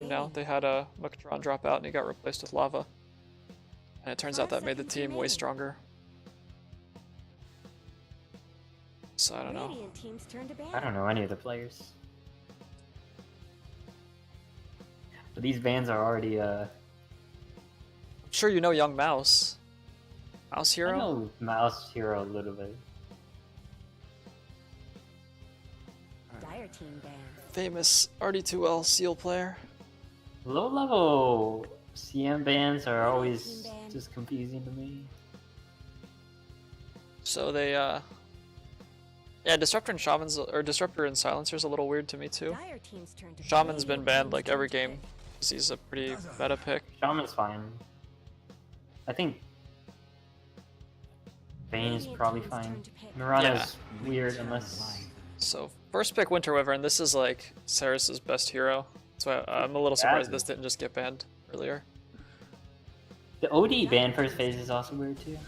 now. They had a Mukatron drop out and he got replaced with lava. And it turns out that made the team way stronger. So I don't know. I don't know any of the players. But these bans are already I'm sure you know Young Mouse. Mousehero? I know Mousehero a little bit. Dire team ban. Famous LD2L Seal player. Low level CM bans are always just confusing to me. So they yeah, Disruptor and Shaman's or Disruptor and Silencer's a little weird to me too. Shaman's been banned like every game because he's a pretty meta pick. Shaman's fine. I think Bane is probably fine. Mirana's weird unless... So first pick Winter Wyvern. This is like Ceres's best hero. So I'm a little surprised this didn't just get banned earlier. The OD ban first phase is also weird too.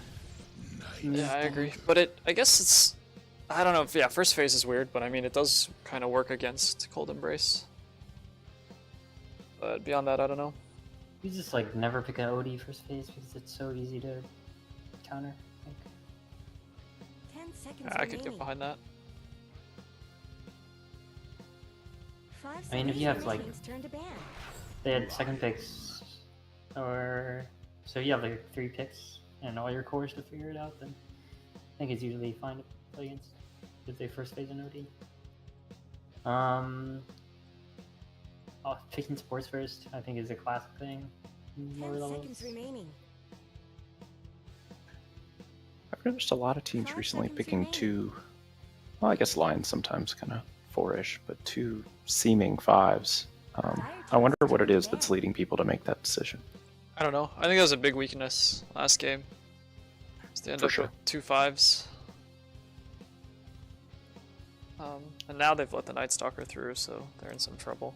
Yeah, I agree. But I guess it's, I don't know if, yeah, first phase is weird, but I mean, it does kind of work against Cold Embrace. But beyond that, I don't know. You just like never pick an OD first phase because it's so easy to counter. 10 seconds I could get behind that. I mean, if you have like, they had second picks, or so you have like 3 picks and all your cores to figure it out, then I think it's usually fine to play against if they first phase an OD. Picking sports first, I think, is a classic thing. 10 seconds remaining. I've noticed a lot of teams recently picking 2, well, I guess Lions sometimes kind of 4-ish, but 2 seeming 5s. I wonder what it is that's leading people to make that decision. I don't know. I think that was a big weakness last game. They end up with 2 5s. And now they've let the Night Stalker through, so they're in some trouble.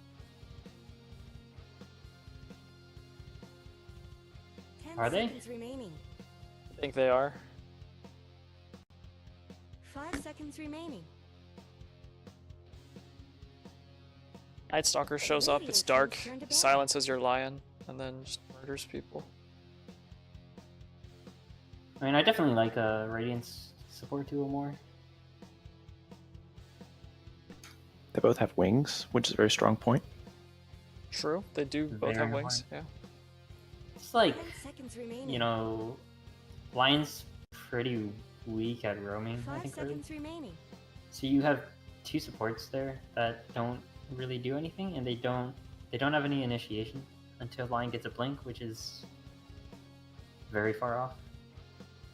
Are they? I think they are. 5 seconds remaining. Night Stalker shows up, it's dark, silences your lion, and then just murders people. I mean, I definitely like Radiant's support duo more. They both have wings, which is a very strong point. True, they do both have wings, yeah. It's like, you know, Lion's pretty weak at roaming, I think, really. So you have 2 supports there that don't really do anything, and they don't have any initiation until Lion gets a blink, which is very far off.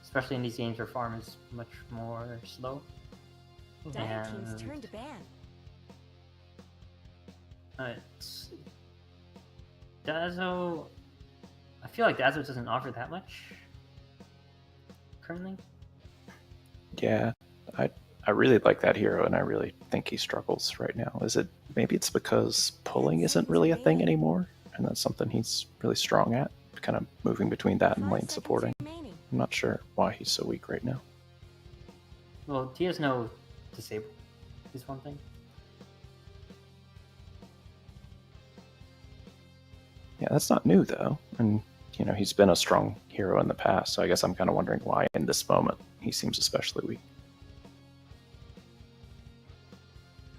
Especially in these games where farm is much more slow. And Dazzle, I feel like Dazzle doesn't offer that much currently. Yeah, I really like that hero, and I really think he struggles right now. Maybe it's because pulling isn't really a thing anymore, and that's something he's really strong at, kind of moving between that and lane supporting. I'm not sure why he's so weak right now. Well, he has no disable, is one thing. Yeah, that's not new though, and you know, he's been a strong hero in the past, so I guess I'm kind of wondering why in this moment he seems especially weak.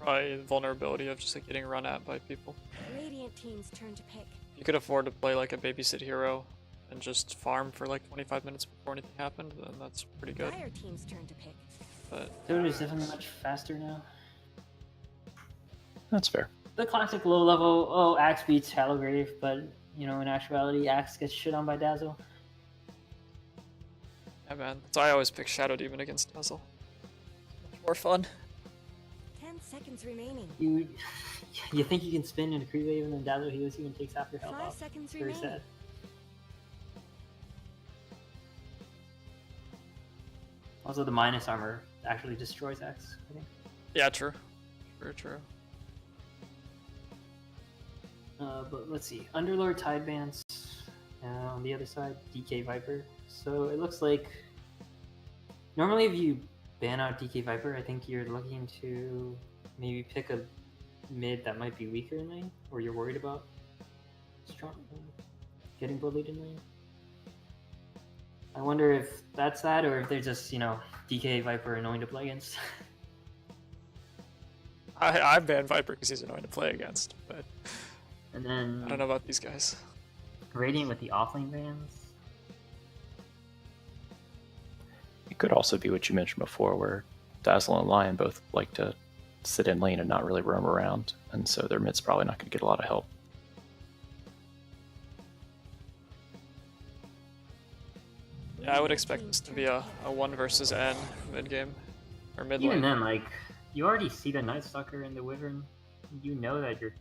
Probably vulnerability of just like getting run at by people. Radiant team's turn to pick. You could afford to play like a babysit hero and just farm for like 25 minutes before anything happened, then that's pretty good. Dire team's turn to pick. But Dude is definitely much faster now. That's fair. The classic low level, Axe beats Hallowgrave, but you know, in actuality, Axe gets shit on by Dazzle. yeah, man, that's why I always pick Shadow Demon against Dazzle. Much more fun. 10 seconds remaining. You think you can spin in a creep wave and then Dazzle heals you and takes half your health 5 off. seconds It's very remaining. sad. Also, the minus armor actually destroys Axe, I think. Yeah, true. True. But let's see. Underlord Tide bans. On the other side, DK Viper. So it looks like normally if you ban out DK Viper, I think you're looking to maybe pick a mid that might be weaker in lane, or you're worried about. strong, getting bullied in lane. I wonder if that's that, or if they're just, you know, DK Viper annoying to play against. I ban Viper because he's annoying to play against, but And then I don't know about these guys. Radiant with the offlane bans. It could also be what you mentioned before, where Dazzle and Lion both like to sit in lane and not really roam around, and so their mid's probably not going to get a lot of help. Yeah, I would expect this to be a 1 versus N mid game or mid Even lane. then, like, you already see the Night Stalker and the Wyvern. You know that you're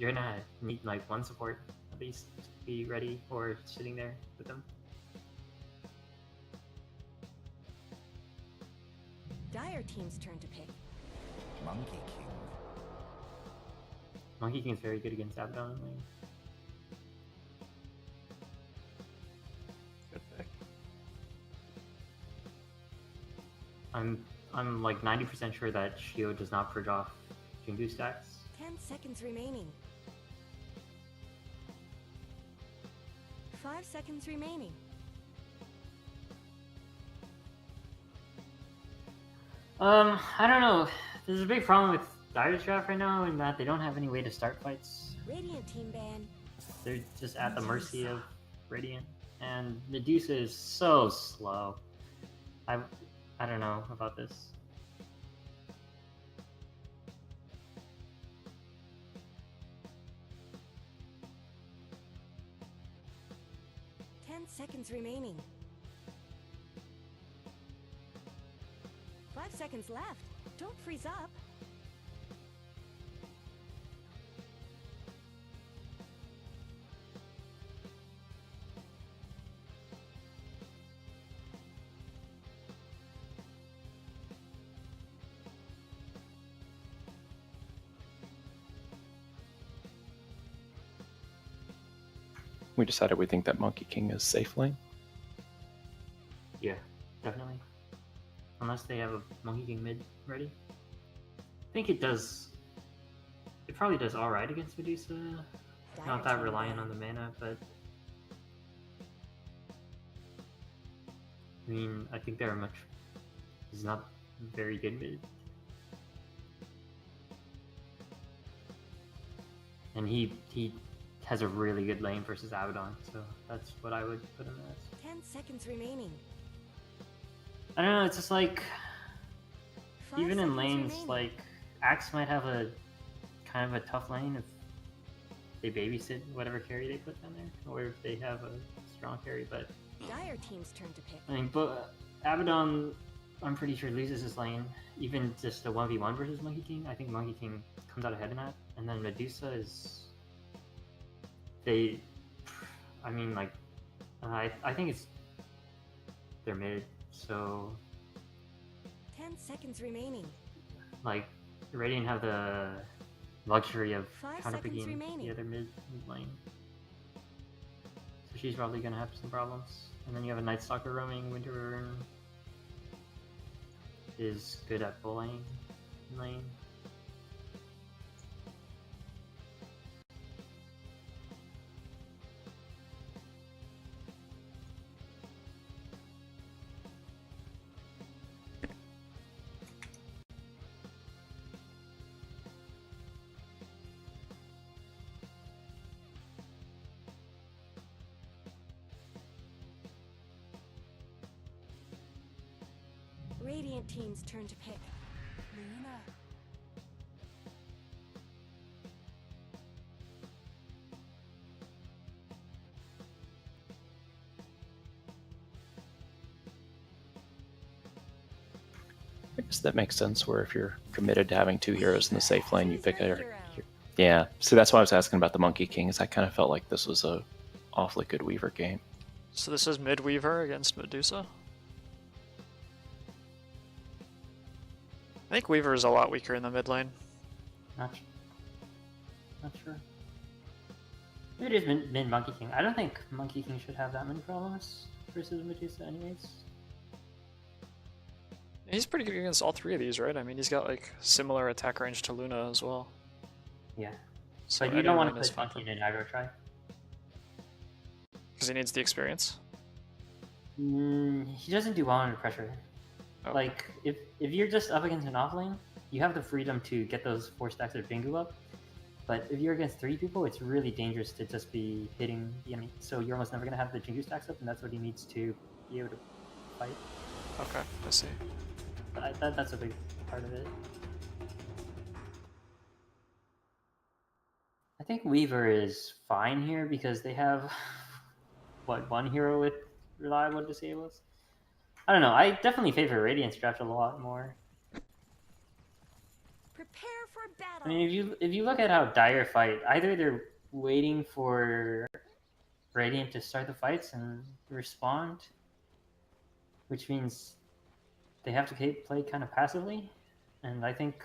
gonna need like one support at least to be ready or sitting there with them. Dire team's turn to pick. Monkey King. Monkey King's very good against Abaddon in lane. Good pick. I'm like 90% sure that Shio does not purge off Jingu stacks. 10 seconds remaining. 5 seconds remaining. I don't know. There's a big problem with Dire's draft right now in that they don't have any way to start fights. Radiant team ban. They're just at the mercy of Radiant, and Medusa is so slow. I don't know about this. Seconds remaining. 5 seconds left. Don't freeze up. We decided we think that Monkey King is safe lane. Yeah, definitely. Unless they have a Monkey King mid ready. I think it does. It probably does alright against Medusa. Not that reliant on the mana, but I mean, I think they're much. He's not very good mid. And he has a really good lane versus Abaddon, so that's what I would put him as. 10 seconds remaining. I don't know, it's just like, 5 even in seconds lanes, remaining. like, Axe might have a kind of a tough lane if they babysit whatever carry they put down there, or if they have a strong carry, but Dire team's turn to pick. I mean, but Abaddon, I'm pretty sure loses his lane, even just a 1v1 versus Monkey King. I think Monkey King comes out ahead in that, and then Medusa is, I mean, like, I think it's, they're mid, so, 10 seconds remaining. like, Radiant have the luxury of 5 counter seconds picking remaining. the other mid lane. So she's probably gonna have some problems. And then you have a Night Stalker roaming, Winter Wyvern is good at bullying lane. Radiant team's turn to pick. Luna. I guess that makes sense, where if you're committed to having two heroes in the safe lane, you pick a... Yeah, so that's why I was asking about the Monkey King, is I kind of felt like this was a awfully good Weaver game. So this is mid Weaver against Medusa? I think Weaver is a lot weaker in the mid lane. Not sure. Maybe it is mid Monkey King. I don't think Monkey King should have that many problems versus Medusa anyways. He's pretty good against all three of these, right? I mean, he's got like similar attack range to Luna as well. Yeah. So But you don't want to anyone is put fine. Monkey in an aggro try. Because he needs the experience. He doesn't do well under pressure. Oh. Like, if you're just up against an offlane, you have the freedom to get those 4 stacks of Bingu up. But if you're against 3 people, it's really dangerous to just be hitting the enemy. So you're almost never going to have the Jingu stacks up, and that's what he needs to be able to fight. Okay, I see. That's a big part of it. I think Weaver is fine here because they have, what, 1 hero with reliable disables? I don't know, I definitely favor Radiant's draft a lot more. Prepare for battle. I mean, if you look at how Dire fight, either they're waiting for Radiant to start the fights and respond, which means they have to play kind of passively, and I think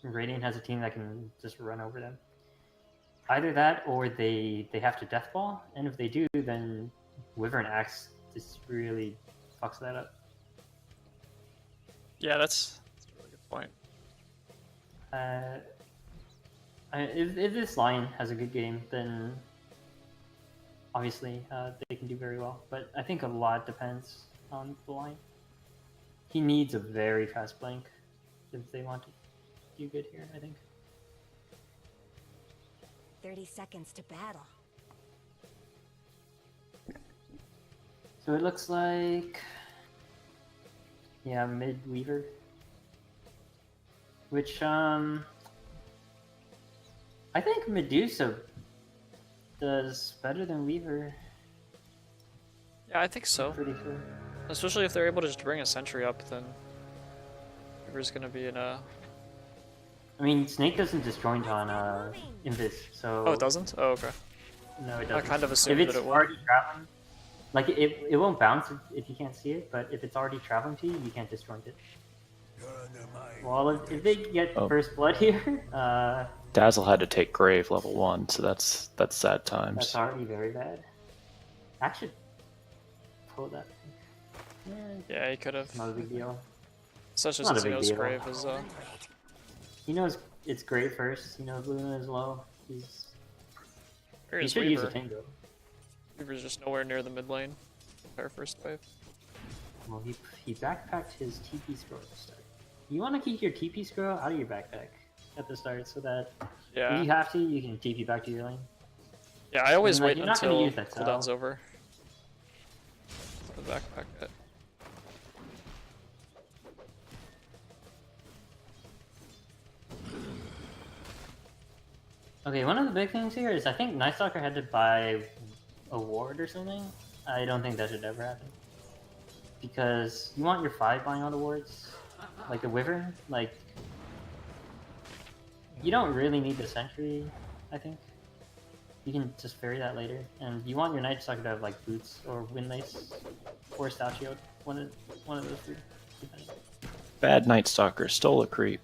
Radiant has a team that can just run over them. Either that, or they have to deathball, and if they do, then Wyvern Axe just really fucks that up. Yeah, that's a really good point. If this line has a good game, then obviously they can do very well. But I think a lot depends on the line. He needs a very fast blank if they want to do good here, I think. 30 seconds to battle. So it looks like, yeah, mid Weaver, which I think Medusa does better than Weaver. Yeah, I think so. Pretty sure. Especially if they're able to just bring a sentry up, then Weaver's gonna be in a... I mean, Snake doesn't disjoint on Invis, so... Oh, it doesn't? Oh, okay. No, it doesn't. I kind of assumed if that it's it would. already traveling, like it won't bounce if you can't see it, but if it's already traveling to you, you can't disjoint it. Well, if they get first blood here, Dazzle had to take Grave level 1, so that's sad times. that's already very bad. I should pull that. Yeah, he could have. Not a big deal. Such as Not a his big nose deal. grave is He knows it's great first. He knows Luna is low. He Where's should use a Weaver? Tango. Weaver's just nowhere near the mid lane. Our first wave. Well, he backpacked his TP scroll at the start. You want to keep your TP scroll out of your backpack at the start so that if Yeah. you have to, you can TP back to your lane. Yeah, I always And, like, wait you're not gonna until use that cooldown's cell. over. The backpack it. Okay, one of the big things here is I think Night Stalker had to buy a ward or something. I don't think that should ever happen. Because you want your 5 buying all the wards. Like the Wyvern, like... You don't really need the Sentry, I think. You can just ferry that later. And you want your Night Stalker to have like Boots or Windlace or Stout Shield. One of those two. Depending. Bad Night Stalker stole a creep.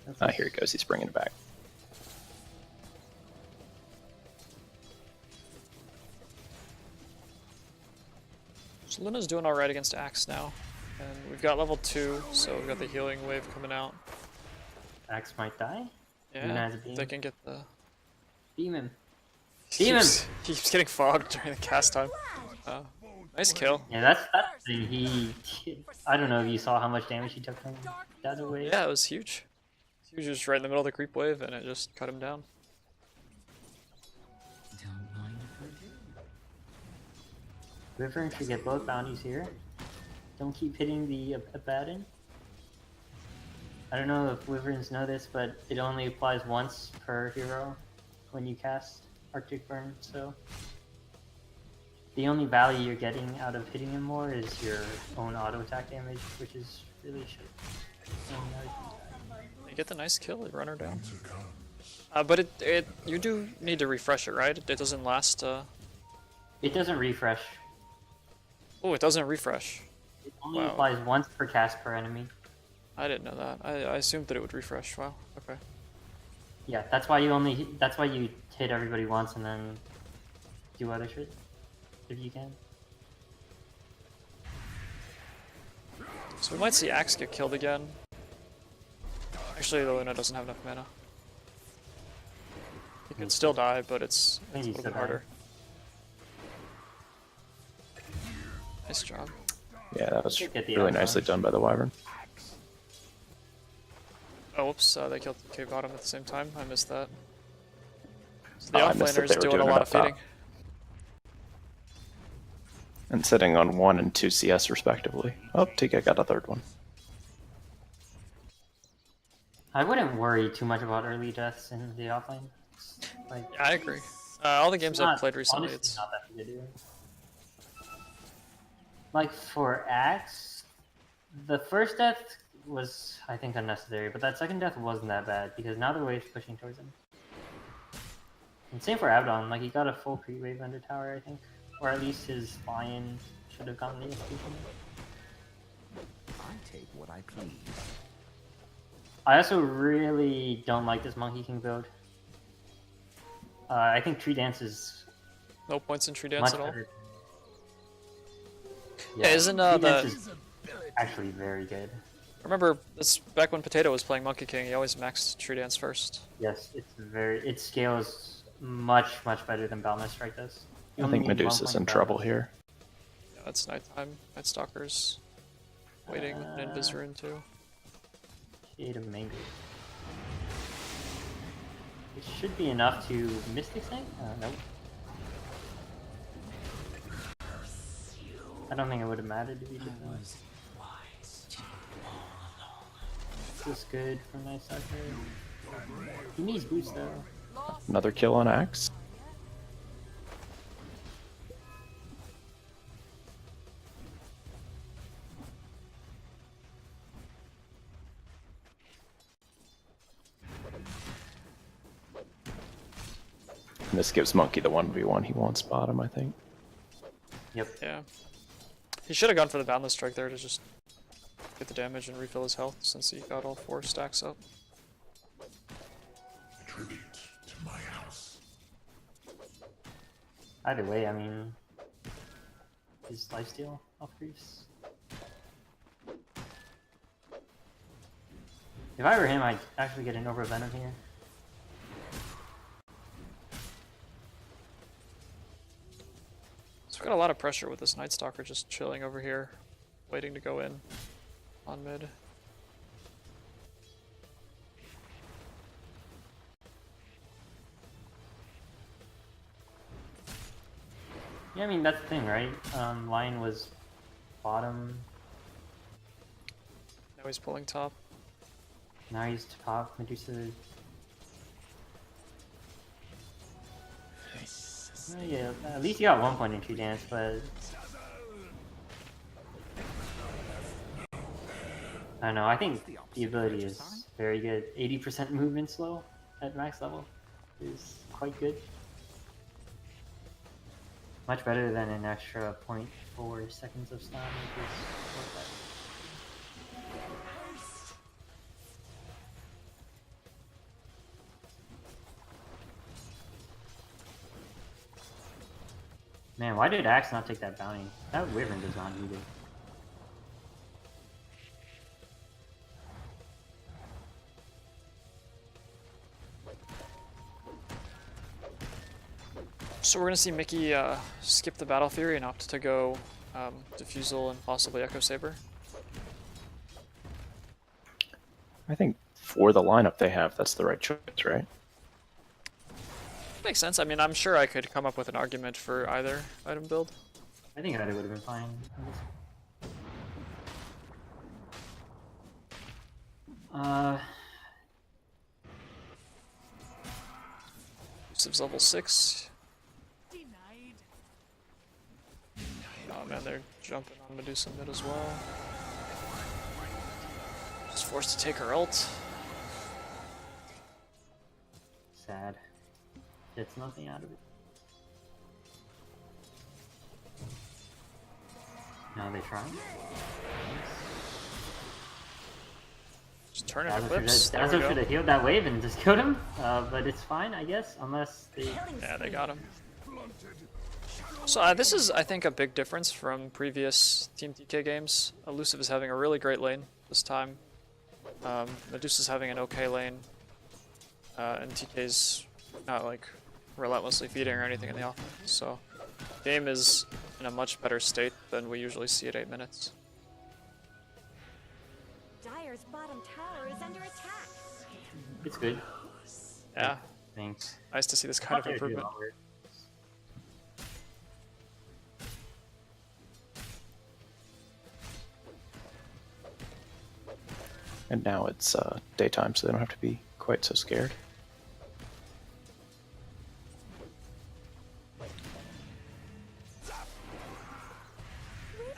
That's Ah, here he goes. He's bringing it back. So Luna's doing alright against Axe now. And we've got level 2, so we've got the healing wave coming out. Axe might die. Luna Yeah, has a beam. they can get the... Beam him. He Beam him! keeps getting fogged during the cast time. Nice kill. Yeah, that's the thing. I don't know if you saw how much damage he took from that away. Yeah, it was huge. He was just right in the middle of the creep wave and it just cut him down. Wyvern should get both bounties here. Don't keep hitting the Abaddon. I don't know if Wyverns know this, but it only applies once per hero when you cast Arctic Burn, so... The only value you're getting out of hitting him more is your own auto attack damage, which is really shit. You get the nice kill, you run her down. But you do need to refresh it, right? It doesn't last, It doesn't refresh. Oh, it doesn't refresh. It only Wow. applies once per cast per enemy. I didn't know that. I assumed that it would refresh. Wow, okay. Yeah, that's why you hit everybody once and then do other shit. If you can. So we might see Axe get killed again. Actually, the Luna doesn't have enough mana. can still die, but it's a Maybe little still bit die. harder. Nice job. Yeah, that was Should get the really outcome. nicely done by the Wyvern. Oh, whoops, they killed the K bottom at the same time. I missed that. So the Oh, I missed that offlaner they is were doing a doing it lot up of feeding. top. And sitting on 1 and 2 CS respectively. Oh, TK got a third one. I wouldn't worry too much about early deaths in the offlane. It's, like, Yeah, I agree. All the games I've not, played recently, honestly, it's not that big a deal. Like for Axe, the first death was, I think, unnecessary, but that second death wasn't that bad because now the wave's pushing towards him. And same for Abaddon, like he got a full pre-wave under tower, I think. Or at least his lion should have gotten the execution. I take what I please. I also really don't like this Monkey King build. I think Tree Dance is no points in Tree Dance much at all. better. Yeah, isn't Tree Dance the... is actually very good. Remember, this back when Potato was playing Monkey King, he always maxed Tree Dance first. Yes, it scales much better than Balmist Strike does. You I only think need Medusa's 1 in point trouble Balmist. here. Yeah, it's nighttime. Night Stalker's waiting, and Invis too. Shade of Mango. It should be enough to Mystic Snake? Nope. I don't think it would have mattered if you did that. This is good for Night Stalker. He needs boost though. Another kill on Axe. And this gives Monkey the 1v1 he wants bottom, I think. Yep. Yeah. He should have gone for the Boundless Strike there to just get the damage and refill his health since he got all 4 stacks up. Tribute to my house. Either way, I mean, his lifesteal off creeps. If I were him, I'd actually get an Over Venom here. So we've got a lot of pressure with this Night Stalker just chilling over here, waiting to go in on mid. Yeah, I mean, that's the thing, right? Lion was bottom, Now he's pulling top. now he's top, Medusa. Oh, yeah, at least he got 1 point in Tree Dance, but I don't know, I think the ability is very good. 80% movement slow at max level is quite good. Much better than an extra 0.4 seconds of stun, which is worth that. Man, why did Axe not take that bounty? That Wyvern does not need it. So we're gonna see Mickey skip the Battle Fury and opt to go Diffusal and possibly Echo Saber. I think for the lineup they have, that's the right choice, right? Makes sense. I mean, I'm sure I could come up with an argument for either item build. I think that it would have been fine. Elusive's level 6. Oh man, they're jumping on Medusa mid as well. Just forced to take her ult. Sad. Gets nothing out of it. Now they try. Just turning Dazzle Eclipse. There we should go. have healed that wave and just killed him, but it's fine, I guess, unless they... Yeah, they got him. So this is, I think, a big difference from previous Team TK games. Elusive is having a really great lane this time. Medusa's having an okay lane. And TK's not like relentlessly feeding or anything in the offense. So game is in a much better state than we usually see at 8 minutes. Dire's bottom tower is under attack. It's good. Yeah, Thanks. nice to see this kind of improvement. And now it's daytime, so they don't have to be quite so scared.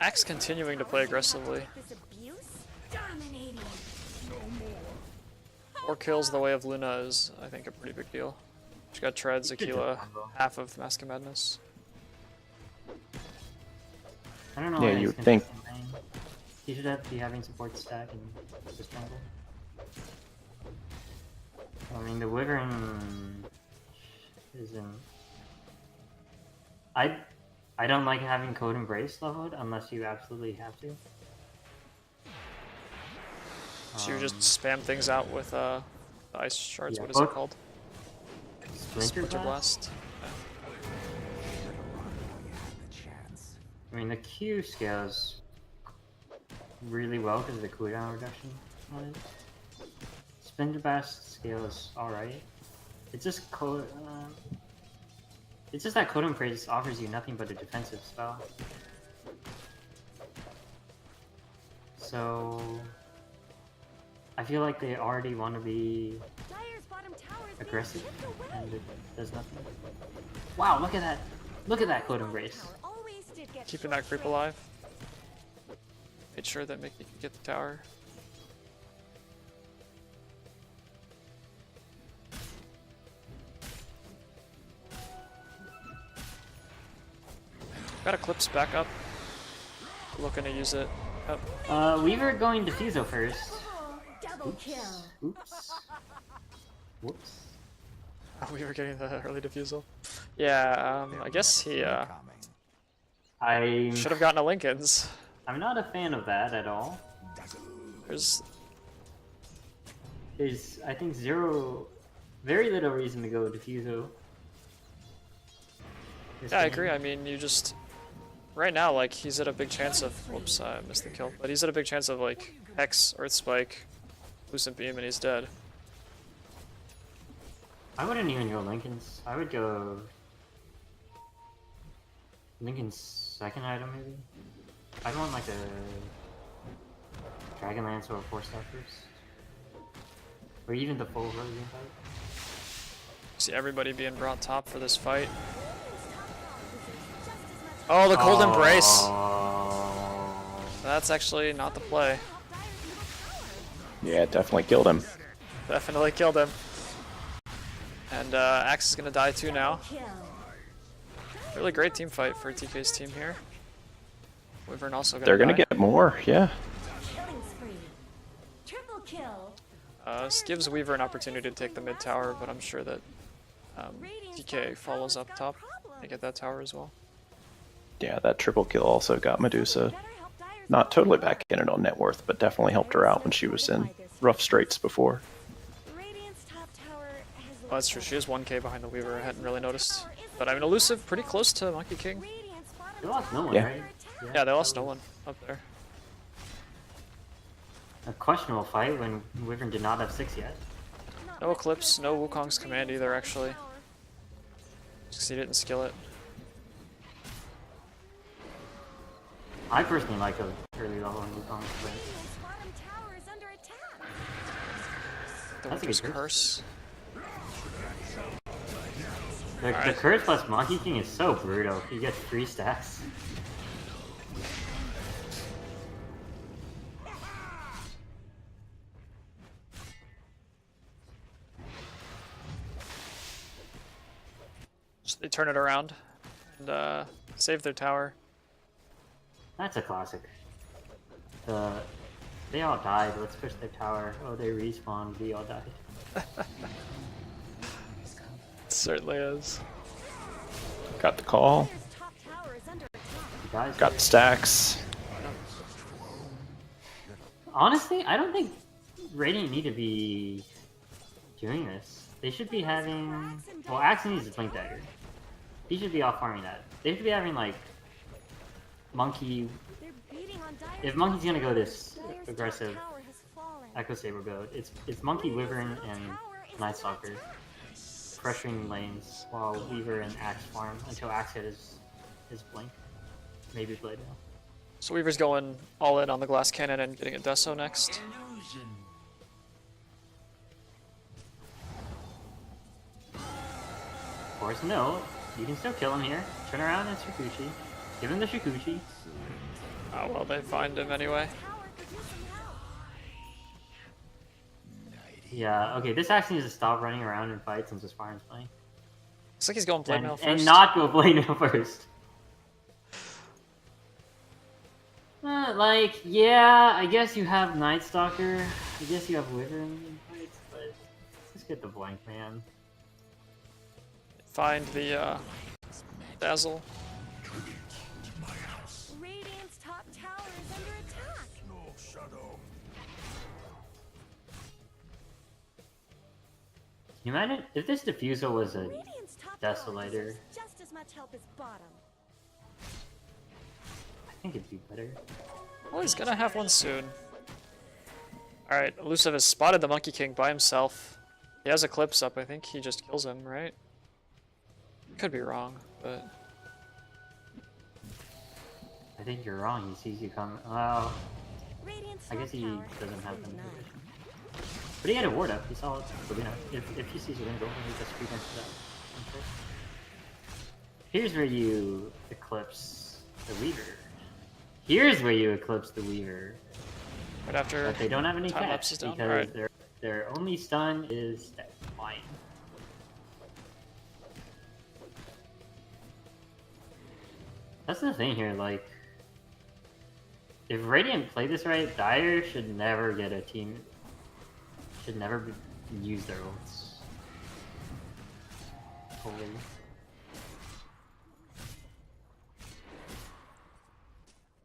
Axe continuing to play aggressively. This abuse? Dominating. 4 kills the way of Luna is, I think, a pretty big deal. She got Treads, Aquila, half of Mask of Madness. I don't know. Yeah, why you he's would think. consistent lane. He should be having support stack and just jungle. I mean, the Wyvern isn't. I don't like having Code Embrace leveled unless you absolutely have to. So you just spam things out with the ice shards. Yeah, What is it both- called? Splinter Blast? Yeah. I mean, the Q scales really well because of the cooldown reduction on it. Splinter Blast scales alright. It's just it's just that Code Embrace offers you nothing but a defensive spell. So I feel like they already want to be Dire's bottom tower is being aggressive, chipped away. and it does nothing. Wow, look at that! Look at that Code Embrace. Tower always did get Keeping that creep alive. Made sure that Mickey could get the tower. Got Eclipse back up. Looking to use it. Yep. Weaver going Diffuso first. double kill. Oops. Whoops. We were getting the early defusal. Yeah, I guess he I should have gotten a Lincoln's. I'm not a fan of that at all. There's There's I think very little reason to go Diffuso. Yeah, I agree. I mean, you just right now, like, he's at a big chance of. Whoops, I missed the kill. But he's at a big chance of like Hex, Earth Spike, Lucent Beam, and he's dead. I wouldn't even go Lincoln's. I would go Lincoln's second item maybe. I'd want like a Dragonlance or a 4-star first. Or even the full version fight. See everybody being brought top for this fight. Oh, the Cold Embrace. That's actually not the play. Yeah, it definitely killed him. Definitely killed him. And Axe is gonna die too now. Kill. Really great team fight for TK's team here. Wyvern also gonna They're gonna die. get more, yeah. Killing spree. Triple kill. This gives Weaver an opportunity to take the mid tower, but I'm sure that TK follows up top and get that tower as well. Yeah, that triple kill also got Medusa. Better help Dire's Not totally back in it on net worth, but definitely helped her out when she was in rough straits before. Radiant's top tower has Well, that's true. She is 1k behind the Weaver. I hadn't really noticed. But I mean, Elusive pretty close to Monkey King. Radiant's bottom They lost no one, Yeah. right? Yeah, they lost no one up there. A questionable fight when Wyvern did not have 6 yet. No Eclipse, no Wukong's command either, actually. Just 'cause he didn't skill it. I personally like a early level in Wukong, but Radiant's bottom tower is under attack. The That's a Winter's good Curse. the Alright. Curse plus Monkey King is so brutal. He gets 3 stacks. So they turn it around and save their tower. That's a classic. They all died. Let's push their tower. Oh, they respawned. We all died. It certainly is. Got the call, Dire's top tower is under attack. You guys. got the stacks. Honestly, I don't think Radiant need to be doing this. They should be having... Well, Axe needs a Blink Dagger. He should be off farming that. They should be having, like... Monkey... If Monkey's gonna go this aggressive Echo Saber build, it's Monkey, Wyvern, and Night Stalker. Pressuring lanes while Weaver and Axe farm until Axe hit his Blink. Maybe Blade Mail. So Weaver's going all in on the glass cannon and getting a Deso next. Of course, no. You can still kill him here. Turn around and Shikuchi. Give him the Shikuchi. Oh well, they find him anyway. Yeah, okay, this actually needs to stop running around in fights and just farms playing. Looks like he's going Blade Mail first. And not go Blade Mail first. Like, yeah, I guess you have Night Stalker. I guess you have Wyvern in fights, but let's get the Blank Man. Find the Dazzle. Radiant's top tower is under attack. Can you imagine if this Diffusal was a Radiant's top tower Desolator? deserves just as much help as bottom. I think it'd be better. Well, he's gonna have one soon. Alright, Elusive has spotted the Monkey King by himself. He has Eclipse up, I think he just kills him, right? Could be wrong, but... I think you're wrong, he sees you coming. Well, Radiant's I guess top he tower doesn't is have under them. nine. But he had a ward up, he saw it. But you know, if he sees you're gonna go, he just creep into that. Here's where you eclipse the Weaver. Here's where you eclipse the Weaver. Right after But they don't have any time catch lapse is down. because Alright. their only stun is that flying. That's the thing here, like, if Radiant play this right, Dire should never get a team, should never use their ults. Fully.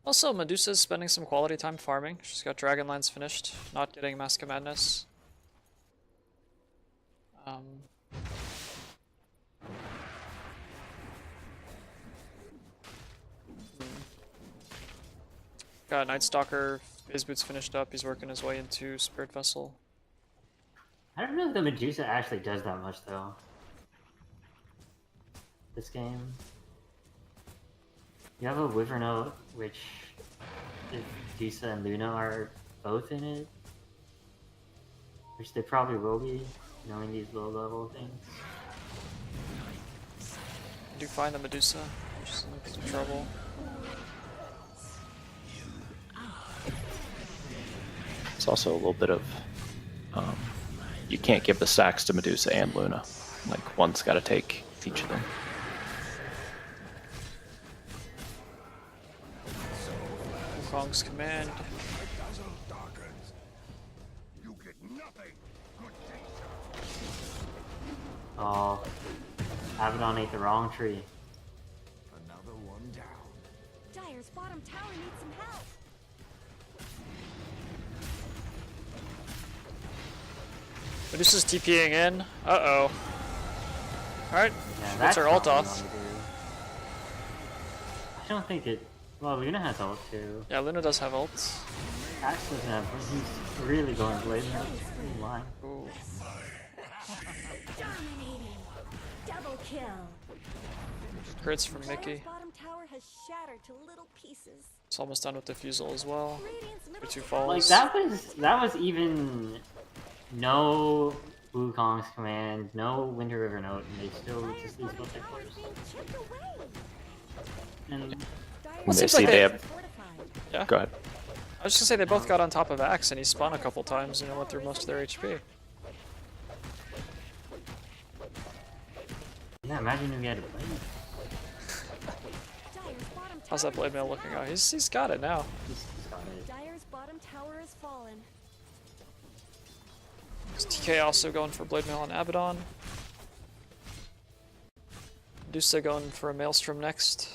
Also, Medusa's spending some quality time farming. She's got Dragon Lines finished, not getting Mask of Madness. Got Night Stalker, his boots finished up, he's working his way into Spirit Vessel. I don't know if the Medusa actually does that much though. This game. You have a Wyvern ult, which if Medusa and Luna are both in it, which they probably will be, knowing these low level things. You do find the Medusa, which is in some trouble. It's also a little bit of you can't give the sacks to Medusa and Luna. Like one's got to take each of them. Wukong's command. Oh, Abaddon ate the wrong tree. Another one down. Dire's bottom tower needs some help. Medusa's TPing in. Uh-oh. Alright, Yeah, what's her ult not what off? you wanna do. I don't think it. Well, Luna has ult too. Yeah, Luna does have ults. Axe doesn't have. He's really going Blade Mail. He's lying. Ooh. Dominating. Double kill. Crits from Mickey. Dire's bottom tower has shattered to little pieces. It's almost done with Diffusal as well. Radiant's middle For 2 tower falls. Like that was even no Wukong's command, no Winter River note, and they still Dire's just lose bottom both their tower is cores. being chipped away. And Dire's Well, it They seems see like they they- have. fortified. Yeah. Go ahead. I was just gonna say they both got on top of Axe and he spun a couple times and it went through most of their HP. yeah, imagine if you had a Blade. Dire's bottom How's that tower Blade Mail needs looking some out? help. He's got it now. He's got it. Dire's bottom tower has fallen. Is TK also going for Blade Mail on Abaddon. Medusa going for a Maelstrom next.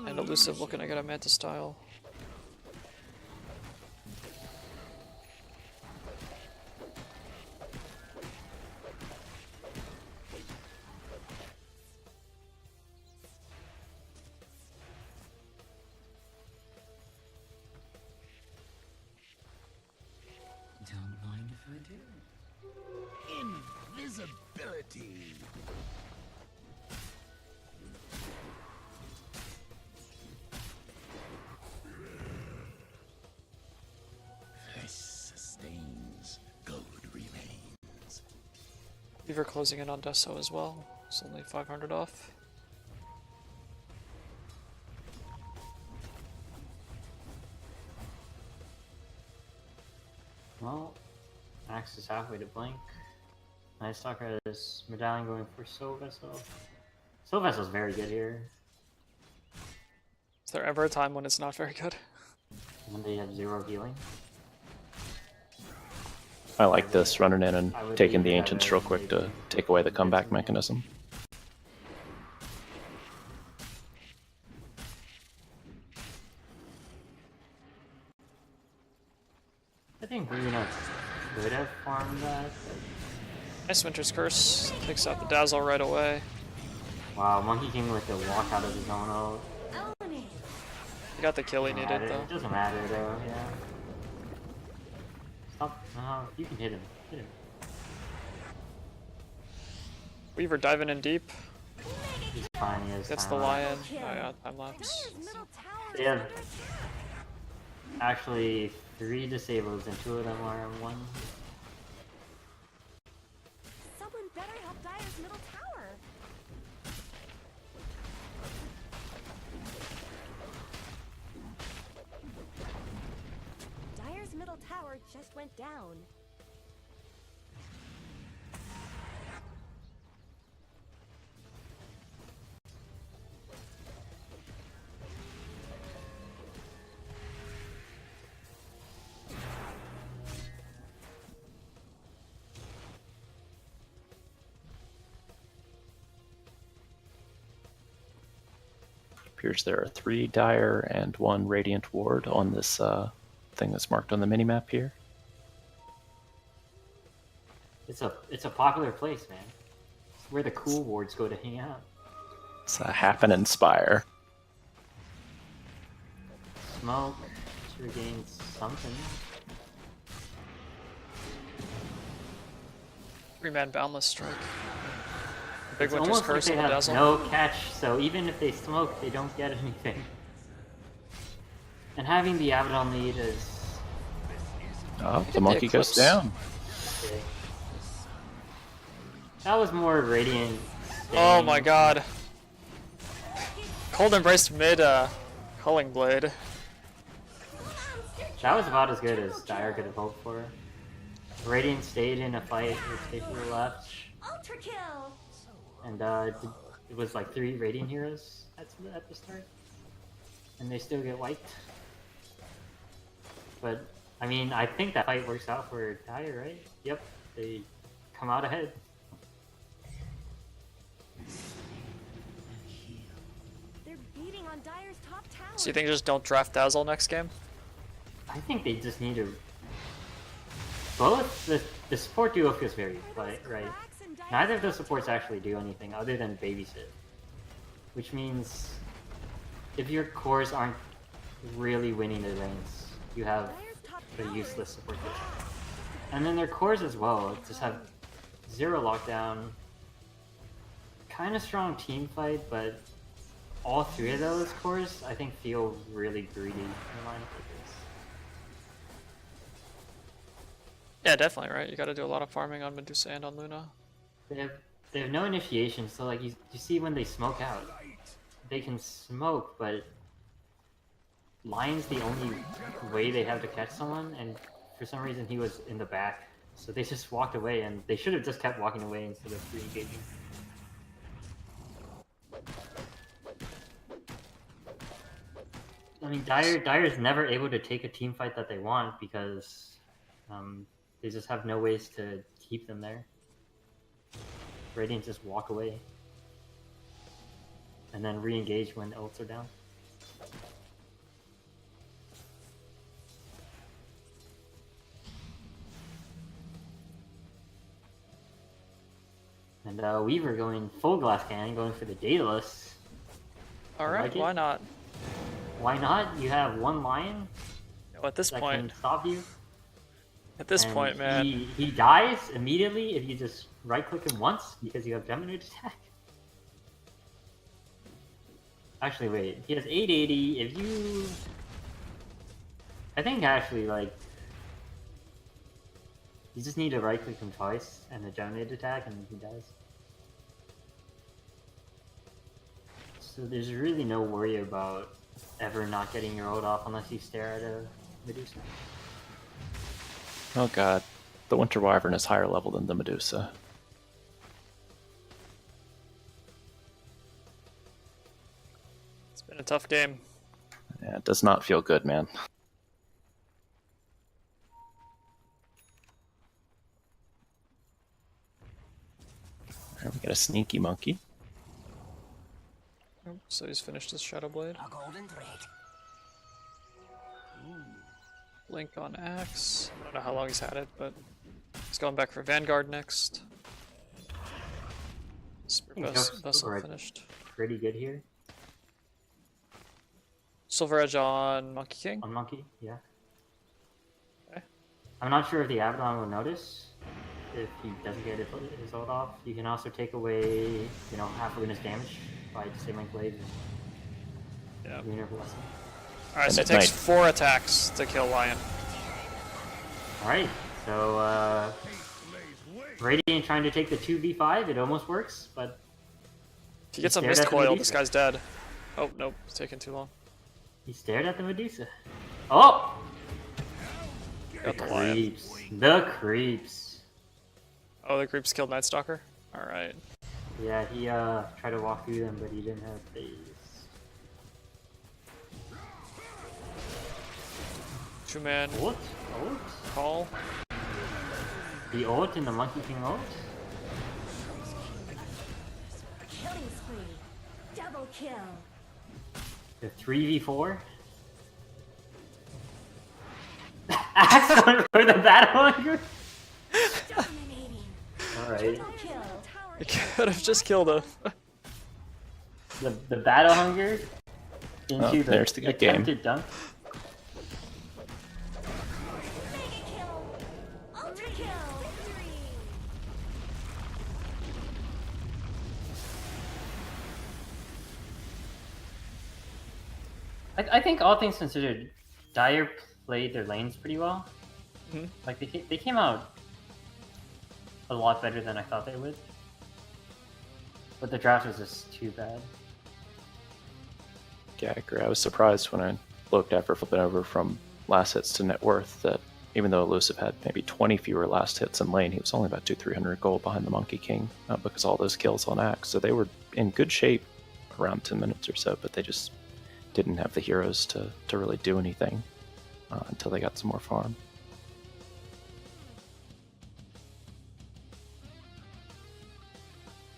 And Elusive looking to get a Manta style. ability. This sustains. Gold remains. Weaver closing in on Deso as well. It's only 500 off. Well, Max is halfway to Blink. Nice Stalker has Medallion going for Soul Vessel. Soul Vessel's very good here. Is there ever a time when it's not very good? When they have 0 healing. I like this, running in and taking the Ancients real quick to take away the comeback mechanism. I think Bruno could have farmed that. Nice Winter's Curse. Takes out the Dazzle right away. Wow, Monkey King with the walk out of his own ult. He got the kill he needed though. It doesn't matter though, yeah. Stop. You can hit him. Hit him. Weaver diving in deep. He's fine, he has Gets the time lion. lapse. Oh yeah, time lapse. They have actually 3 disables and 2 of them are on 1. Someone better help Dire's middle tower. Dire's middle tower just went down. Appears there are 3 Dire and 1 Radiant Ward on this thing that's marked on the minimap here. It's a popular place, man. It's where the cool wards go to hang out. It's a Happen Inspire. Smoke to regain something. 3-man Boundless Strike. Big It's Winter's almost like Curse they on the have Dazzle. no catch, so even if they smoke, they don't get anything. And having the Abaddon lead is... Oh, the monkey goes down. Okay. That was more Radiant. Oh my god. Cold Embrace mid Culling Blade. That was about as good as Dire could have hoped for. Radiant stayed in a fight with stayed to the left. Ultra kill. And it was like 3 Radiant heroes at the start. And they still get wiped. But, I mean, I think that fight works out for Dire, right? Yep, they come out ahead. They're beating on Dire's top tower. So you think just don't draft Dazzle next game? I think they just need to... Both, the support duo feels very right. Neither of the supports actually do anything other than babysit. Which means, if your cores aren't really winning their lanes, you have a useless support duo. And then their cores as well, just have 0 lockdown, kind of strong team fight, but all 3 of those cores, I think, feel really greedy in line like this. Yeah, definitely, right? You gotta do a lot of farming on Medusa and on Luna. They have no initiation, so like you see when they smoke out, they can smoke, but Lion's the only way they have to catch someone, and for some reason he was in the back, so they just walked away, and they should have just kept walking away instead of re-engaging. I mean, Dire's never able to take a team fight that they want because they just have no ways to keep them there. Radiant just walk away. And then re-engage when ults are down. And Weaver going full glass cannon, going for the Daedalus. Alright, like why not? Why not? You have 1 lion At this that point, can stop you. at this And point, man. He dies immediately if you just right-click him once because you have dominant attack. Actually, wait. He has 880. If you... I think actually, like... You just need to right-click him twice and a dominate attack and he dies. So there's really no worry about ever not getting your ult off unless you stare at a Medusa. Oh god, the Winter Wyvern is higher level than the Medusa. It's been a tough game. Yeah, it does not feel good, man. Alright, we got a sneaky monkey. Oh, so he's finished his Shadow Blade. A golden thread. Blink on Axe. I don't know how long he's had it, but he's going back for Vanguard next. Vessel finished. Pretty good here. Silver Edge on Monkey King. On Monkey, yeah. Okay. I'm not sure if the Abaddon will notice if he doesn't get his ult off. You can also take away, you know, half of his damage by disabling Blade and Yeah. Lunar Blessing. Alright, so it And at takes night. 4 attacks to kill Lion. Alright, so Radiant trying to take the 2v5, it almost works, but If he gets a stared Mist at the Coil, Medusa. this guy's dead. Oh, nope, it's taking too long. he stared at the Medusa. Oh! Got the Lion. Creeps. The creeps. Oh, the creeps killed Night Stalker? Alright. Yeah, he tried to walk through them, but he didn't have phase. 2-man Ult? Ult? call. The ult in the Monkey King ult? Killing spree. Double kill. The 3v4? Axe going for the Battle Hunger? Dominating. Alright. Triple kill. He could have just killed him. The Battle Hunger into Oh, the there's the good game. attempted dunk. Mega kill. Ultra kill. Victory. I think all things considered, Dire played their lanes pretty well. Mhm. Like they came out a lot better than I thought they would. But the draft was just too bad. Yeah, I agree. I was surprised when I looked after flipping over from last hits to net worth that even though Elusive had maybe 20 fewer last hits in lane, he was only about 200-300 gold behind the Monkey King because all those kills on Axe. So they were in good shape around 10 minutes or so, but they just didn't have the heroes to really do anything until they got some more farm.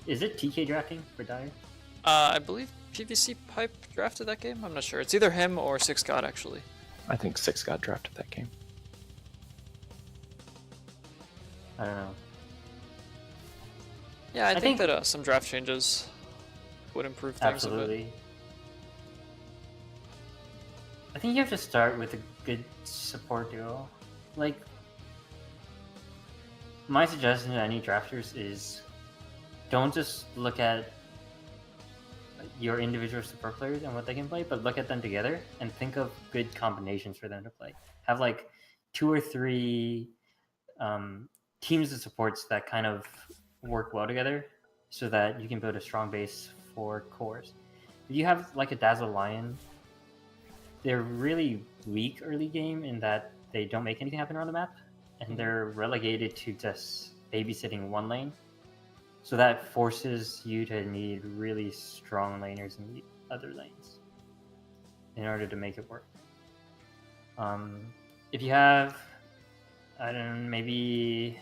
Is it TK drafting for Dire? I believe PVC Pipe drafted that game? I'm not sure. It's either him or Six God, actually. I think 6 got drafted that game. I don't know. Yeah, I think think- that some draft changes would improve things a bit. Absolutely. I think you have to start with a good support duo. Like, my suggestion to any drafters is don't just look at your individual support players and what they can play, but look at them together and think of good combinations for them to play. Have like 2 or 3 teams of supports that kind of work well together so that you can build a strong base for cores. If you have like a Dazzle Lion, they're really weak early game in that they don't make anything happen around the map, and they're relegated to just babysitting one lane. So that forces you to need really strong laners in the other lanes in order to make it work. If you have, I don't know, maybe...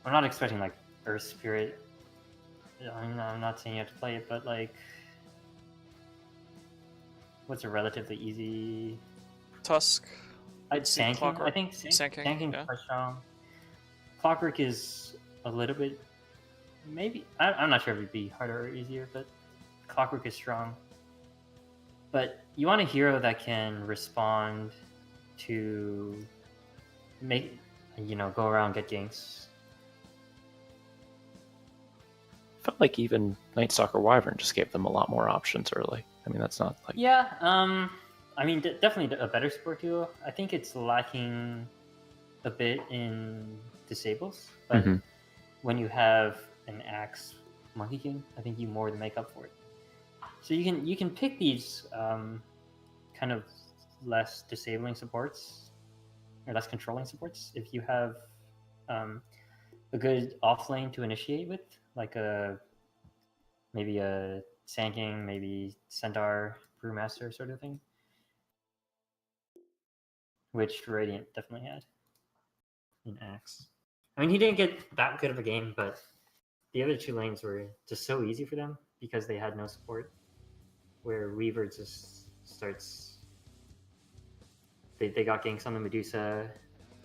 I'm not expecting like Earth Spirit. I'm not saying you have to play it, but like... What's a relatively easy... Tusk. Sand King, Clockwork. I think Sand King, Sand King's yeah. quite strong. Clockwork is a little bit, maybe, I'm not sure if it'd be harder or easier, but Clockwork is strong. But you want a hero that can respond to make, go around, get ganks, felt like even Night Stalker Wyvern just gave them a lot more options early. I mean, that's not like... Yeah, I mean, definitely a better support duo. I think it's lacking a bit in disables, but when you have an Axe Monkey King, I think you more than make up for it. So you can pick these kind of less disabling supports or less controlling supports if you have a good off lane to initiate with, like maybe a Sand King, maybe Centaur, Brewmaster sort of thing, which Radiant definitely had in Axe. I mean, he didn't get that good of a game, but the other two lanes were just so easy for them because they had no support. Where Weaver just starts. They got ganks on the Medusa,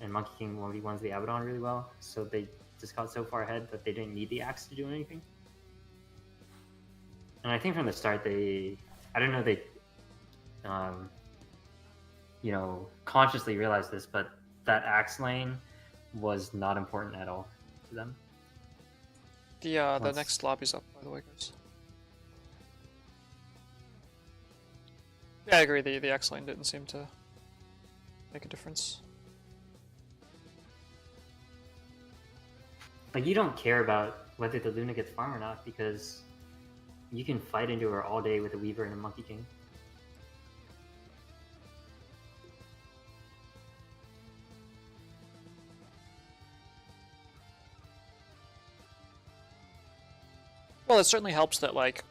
and Monkey King 1v1s the Abaddon really well, so they just got so far ahead that they didn't need the Axe to do anything. And I think from the start they consciously realized this, but that Axe lane was not important at all to them. The next lobby's up, by the way, guys. Yeah, I agree. The Axe lane didn't seem to make a difference. Like, you don't care about whether the Luna gets farm or not because you can fight into her all day with a Weaver and a Monkey King. Well, it certainly helps that, like,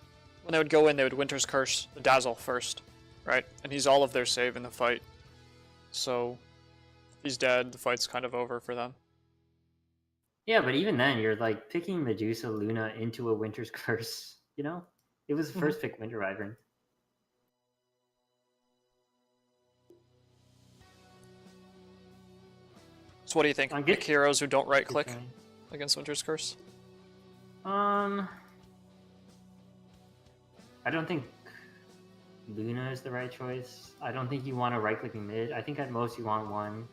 when they would go in, they would Winter's Curse the Dazzle first, right? And he's all of their save in the fight. So, if he's dead, the fight's kind of over for them. Yeah, but even then, you're like picking Medusa Luna into a Winter's Curse, you know? It was first pick Winter Wyvern. So what do you think? Pick heroes who don't right click against Winter's Curse? I don't think Luna is the right choice. I don't think you want a right-clicking mid. I think at most you want one.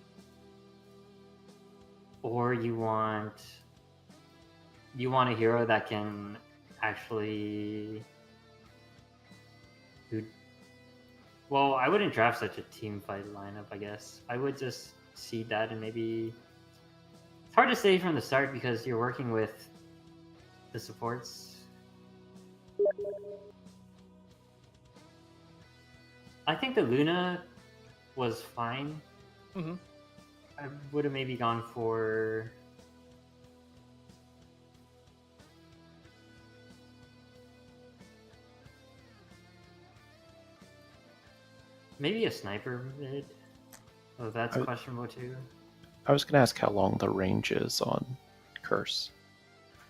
Or you want a hero that can actually... Well, I wouldn't draft such a team fight lineup, I guess. I would just seed that and maybe... It's hard to say from the start because you're working with the supports. I think the Luna was fine. I would have maybe gone for... maybe a sniper mid. Oh, that's questionable too. I was going to ask how long the range is on Curse.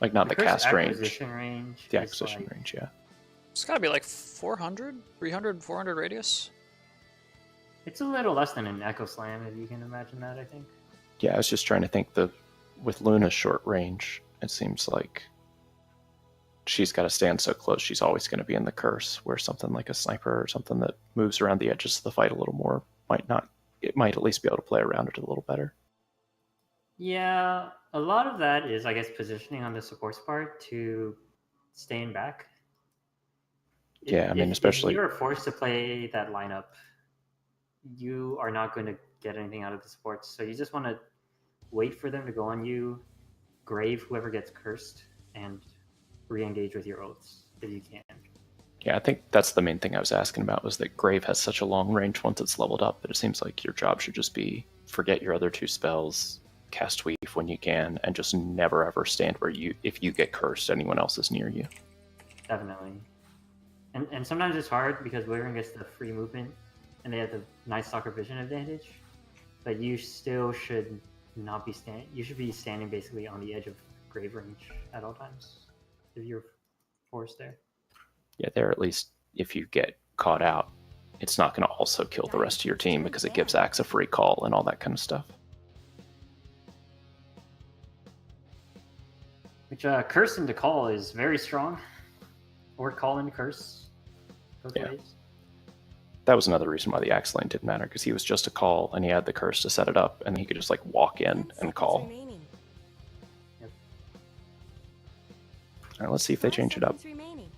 Like, not the cast range. The acquisition range, yeah. It's gotta be like 400? 300, 400 radius? It's a little less than an Echo Slam, if you can imagine that, I think. Yeah, I was just trying to think, with Luna's short range, it seems like she's got to stand so close, she's always going to be in the Curse, where something like a sniper or something that moves around the edges of the fight a little more might at least be able to play around it a little better. Yeah, a lot of that is, I guess, positioning on the supports part to staying back. Yeah, I mean, especially... if you're forced to play that lineup, you are not going to get anything out of the supports. So you just want to wait for them to go on you, grave whoever gets cursed, and re-engage with your oaths if you can. Yeah, I think that's the main thing I was asking about, was that Grave has such a long range once it's leveled up that it seems like your job should just be forget your other two spells, cast Weave when you can, and just never ever stand where if you get cursed, anyone else is near you. Definitely. And sometimes it's hard because Wyvern gets the free movement and they have the Night Stalker vision advantage, but you still should not be you should be standing basically on the edge of Grave range at all times if you're forced there. Yeah, there at least, if you get caught out, it's not going to also kill the rest of your team because it gives Axe a free call and all that kind of stuff. Which Curse into Call is very strong. Or Call into Curse. Both ways. That was another reason why the Axe lane didn't matter, because he was just a call and he had the Curse to set it up, and he could just like walk in and call. Yep. Alright, let's see if they 5 change it up. seconds remaining.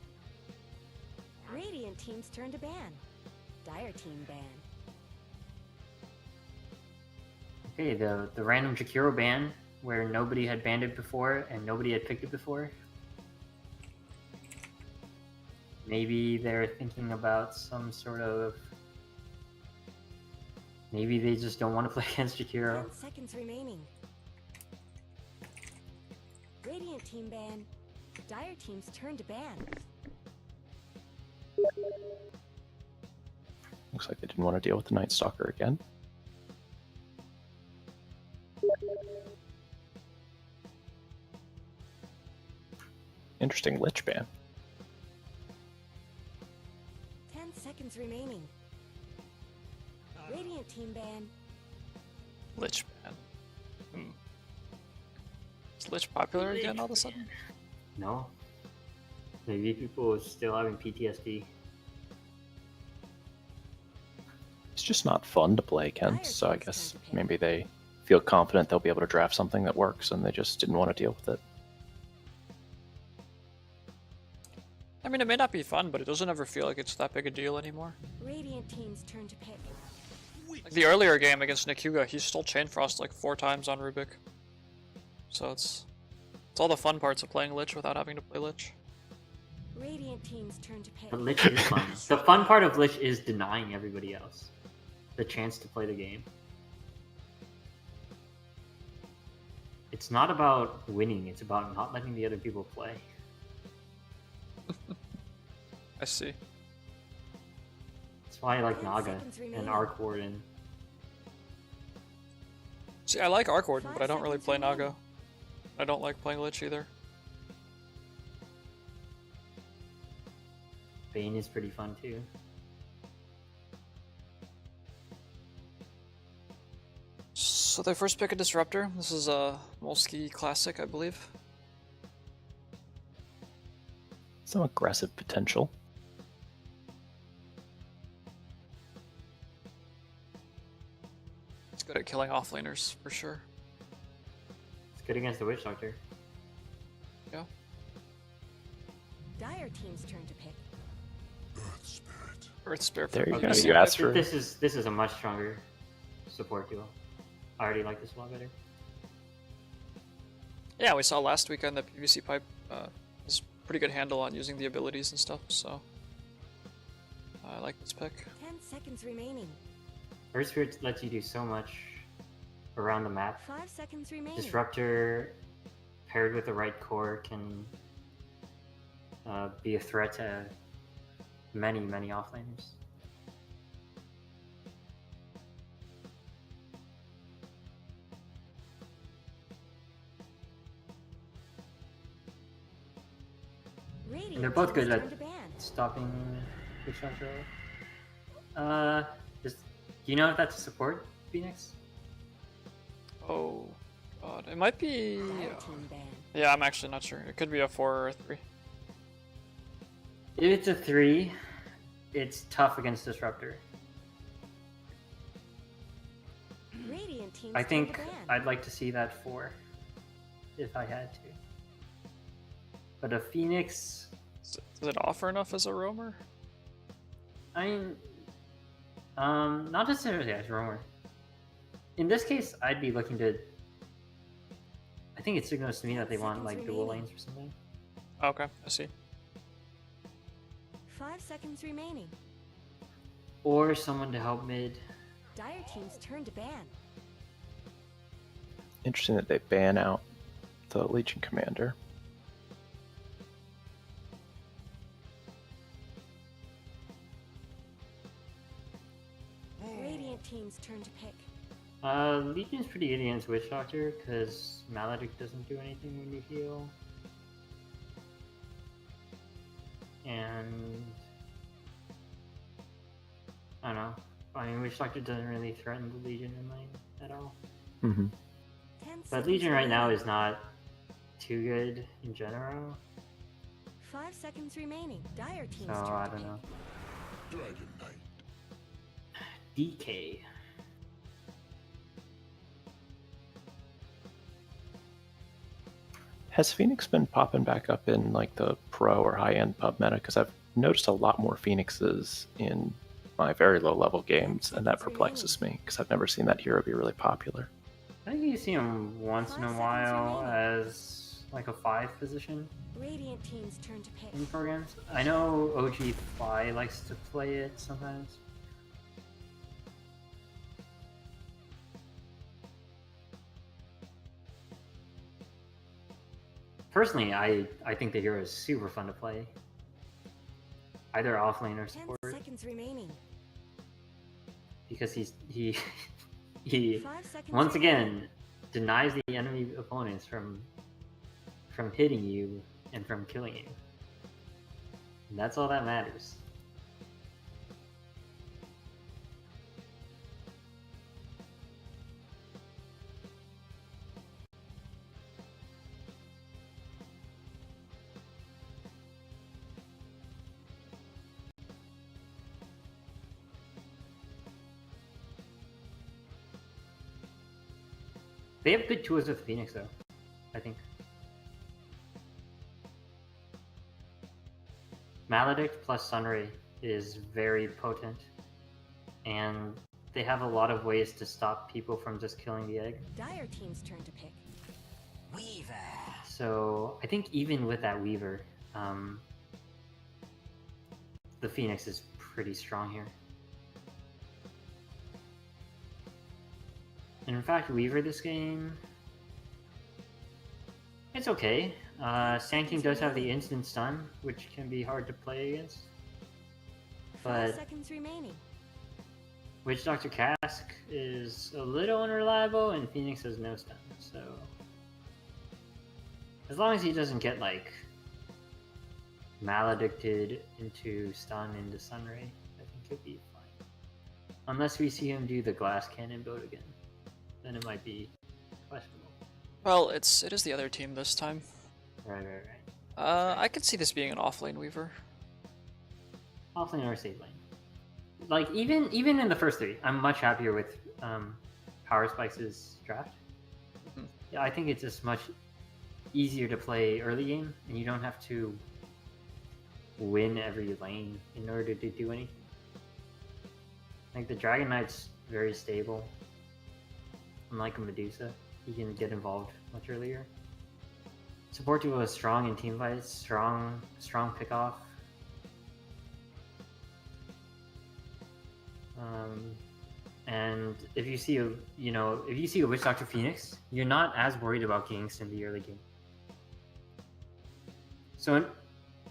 Radiant team's turn to ban. Dire team ban. Okay, the random Jakiro ban, where nobody had banned it before and nobody had picked it before. Maybe they're thinking about some sort of... Maybe they just don't want to play against Jakiro. 10 seconds remaining. Radiant team ban. Dire team's turn to ban. Looks like they didn't want to deal with the Night Stalker again. Interesting Lich ban. 10 seconds remaining. Radiant team ban. Lich ban. Is Lich popular again all of a sudden? No. Maybe people are still having PTSD. It's just not fun to play against, so I guess maybe they feel confident they'll be able to draft something that works and they just didn't want to deal with it. I mean, it may not be fun, but it doesn't ever feel like it's that big a deal anymore. Radiant team's turn to pick. Like the earlier game against Nikuga, he stole Chain Frost like 4 times on Rubik. So it's all the fun parts of playing Lich without having to play Lich. Radiant team's turn to pick. But Lich is fun. The fun part of Lich is denying everybody else the chance to play the game. It's not about winning, it's about not letting the other people play. I see. That's why I like 10 Naga seconds remaining. and Arc Warden. See, I like Arc Warden, but I don't really 5 play seconds Naga. I don't like playing Lich either. Bane is pretty fun too. So they first pick a Disruptor. This is a Molsky Classic, I believe. Some aggressive potential. It's good at killing offlaners, for sure. It's good against the Witch Doctor. Yeah. Dire team's turn to pick. Earth Spirit. There you Okay, go. You asked for this is a much stronger support duo. I already like this a lot better. Yeah, we saw last weekend that PVC Pipe has pretty good handle on using the abilities and stuff, so I like this pick. 10 seconds remaining. Earth Spirit lets you do so much around the map. 5 seconds remaining. Disruptor paired with the right core can be a threat to many offlaners. Radiant And they're both team's good turn at to ban. stopping Witch Doctor. Do you know if that's a support, Phoenix? Oh, God. It might be... Dire team ban. Yeah, I'm actually not sure. It could be a 4 or a 3. If it's a 3, it's tough against Disruptor. Radiant team's I turn think to ban. I'd like to see that 4, if I had to. But a Phoenix, Does it offer enough as a roamer? I mean, not necessarily as roamer. In this case, I'd be looking to. I think it signals to me that they want like dual lanes or something. Okay, I see. 5 seconds remaining. Or someone to help mid. Dire team's turn to ban. Interesting that they ban out the Legion Commander. Radiant team's turn to pick. Legion's pretty good against Witch Doctor because Maledict doesn't do anything when you heal. And I don't know. I mean, Witch Doctor doesn't really threaten the Legion in lane at all. Mm-hmm. 10 But seconds Legion right now remaining. is not too good in general. 5 seconds remaining. Dire team's So turn I to don't pick. know. DK. Has Phoenix been popping back up in like the pro or high end pub meta? Because I've noticed a lot more Phoenixes in my very low level games, and that perplexes me because I've never seen that hero be really popular. I think you see him once in a while as like a 5 position Radiant team's turn to pick. in programs. I know OG Fly likes to play it sometimes. Personally, I think the hero is super fun to play. Either offlane or 10 support. seconds remaining. Because he 5 seconds once remaining. again denies the enemy opponents from hitting you and from killing you. And that's all that matters. They have good tools with Phoenix though, I think. Maledict plus Sunray is very potent, and they have a lot of ways to stop people from just killing the egg. Dire team's turn to pick. Weaver. So I think even with that Weaver, the Phoenix is pretty strong here. And in fact, Weaver this game, it's okay. Sand King does have the instant stun, which can be hard to play against. 5 But seconds remaining. Witch Doctor Cask is a little unreliable, and Phoenix has no stun, so as long as he doesn't get like maledicted into stun into Sunray, I think he'll be fine. Unless we see him do the glass cannon build again, then it might be questionable. Well, it is the other team this time. Right. I could see this being an offlane Weaver. Offlane or safe lane. Like even in the first 3, I'm much happier with Power Spikes' draft. Mhm. Yeah, I think it's just much easier to play early game, and you don't have to win every lane in order to do anything. Like the Dragon Knight's very stable. Unlike a Medusa, he can get involved much earlier. Support duo is strong in team fights, strong pick-off. And if you see a Witch Doctor Phoenix, you're not as worried about ganks in the early game. So,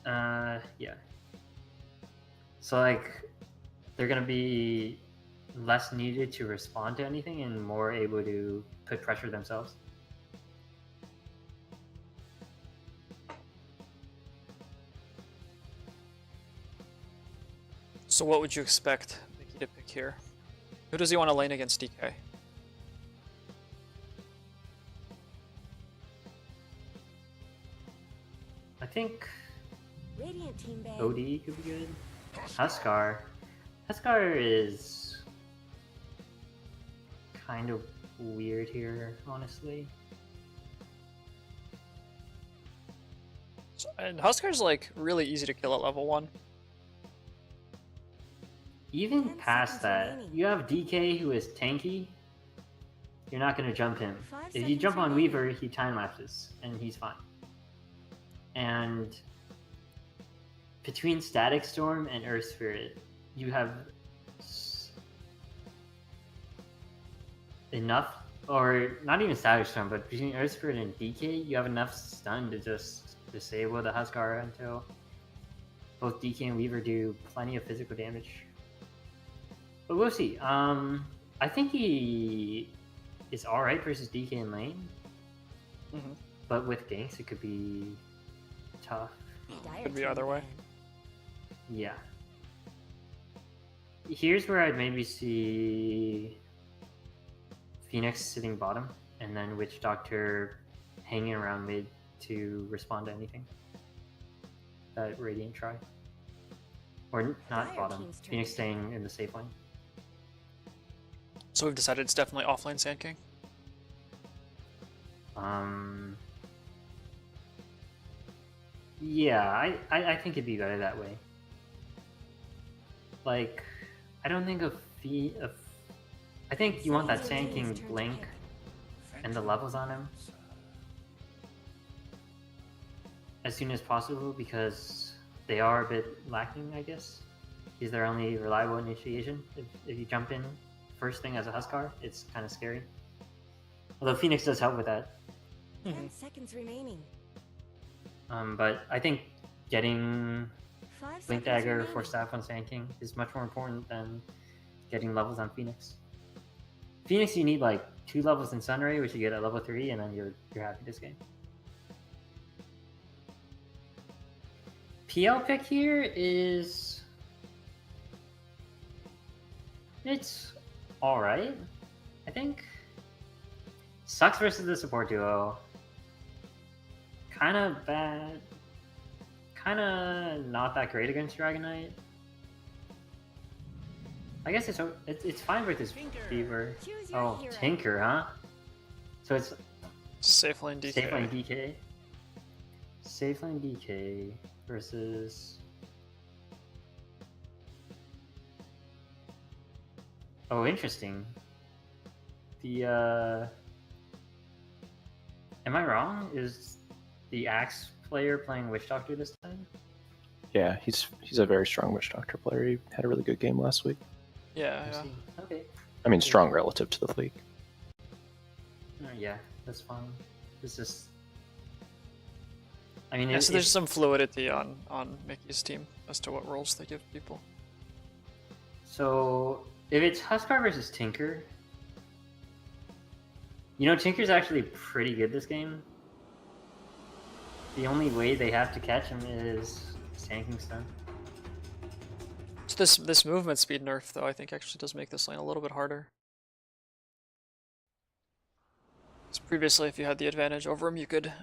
yeah. So like, they're gonna be less needed to respond to anything and more able to put pressure themselves. So what would you expect Mickey to pick here? Who does he want to lane against DK? I think Radiant team ban. OD could be good. Huskar is kind of weird here, honestly. And Huskar's like really easy to kill at level 1. Even 10 past seconds that, remaining. you have DK who is tanky. You're not going to jump him. 5 If you seconds jump on remaining. Weaver, he time lapses, and he's fine. And between Static Storm and Earth Spirit, you have enough, or not even Static Storm, but between Earth Spirit and DK, you have enough stun to just disable the Huskar until both DK and Weaver do plenty of physical damage. But we'll see. I think he is alright versus DK in lane, Mm-hmm. but with ganks it could be tough. Dire Could be team either way. ban. Yeah. Here's where I'd maybe see Phoenix sitting bottom, and then Witch Doctor hanging around mid to respond to anything that Radiant try. Or not Dire bottom, team's turn. Phoenix staying in the safe lane. So we've decided it's definitely offlane Sand King. Yeah, I think it'd be better that way. Like, I don't think I think you want that Sand King blink and the levels on him as soon as possible because they are a bit lacking, I guess. He's their only reliable initiation. If you jump in first thing as a Huskar, it's kind of scary. Although Phoenix does help with that. 10 seconds remaining. But I think getting 5 Blink seconds Dagger remaining. for Staff on Sand King is much more important than getting levels on Phoenix. Phoenix, you need like 2 levels in Sunray, which you get at level 3, and then you're happy this game. PL pick here is... it's alright, I think. Sucks versus the support duo. Kind of bad. Kind of not that great against Dragon Knight. I guess it's fine versus Fever. Choose your Oh, hero. Tinker, huh? So it's Safe lane DK. Safe lane DK. Safe lane DK versus... oh, interesting. The, am I wrong? Is the Axe player playing Witch Doctor this time? Yeah, he's a very strong Witch Doctor player. He had a really good game last week. Yeah, I yeah. see. Okay. I mean, strong relative to the league. Yeah, that's fine. It's just... I mean, Yeah, so there's some fluidity on Mickey's team as to what roles they give people. So, if it's Huskar versus Tinker... you know, Tinker's actually pretty good this game. The only way they have to catch him is Sand King stun. So this movement speed nerf, though, I think actually does make this lane a little bit harder. So previously, if you had the advantage over him, you could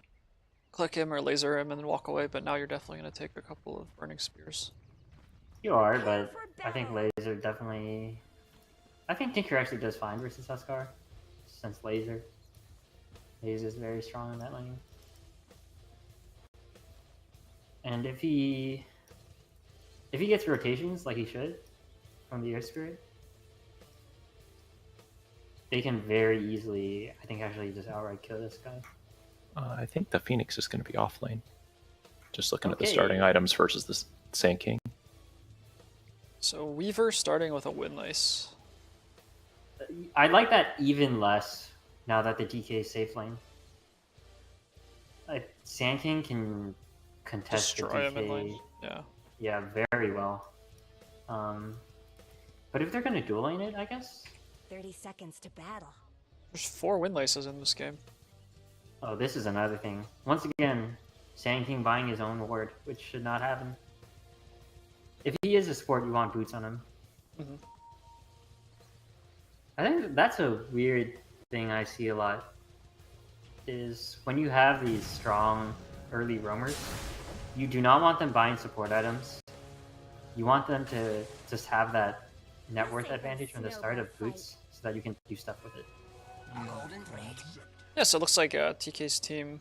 click him or laser him and then walk away, but now you're definitely going to take a couple of burning spears. You are, but I think Laser definitely... I think Tinker actually does fine versus Huskar, since Laser is very strong in that lane. And if he gets rotations like he should from the Earth Spirit, they can very easily, I think, actually just outright kill this guy. I think the Phoenix is going to be off lane. Just looking at the Okay. starting items versus the Sand King. So Weaver starting with a Windlace. I like that even less now that the DK is safe lane. Like, Sand King can contest Destroy the him in DK, lane. Yeah. yeah, very well. But if they're gonna dual lane it, I guess. 30 seconds to battle. There's 4 Windlaces in this game. Oh, this is another thing. Once again, Sand King buying his own ward, which should not happen. If he is a sport, you want boots on him. Mhm. I think that's a weird thing I see a lot. Is when you have these strong early roamers, you do not want them buying support items. You want them to just have that net worth advantage from the start of boots, so that you can do stuff with it. Yeah, so it looks like TK's team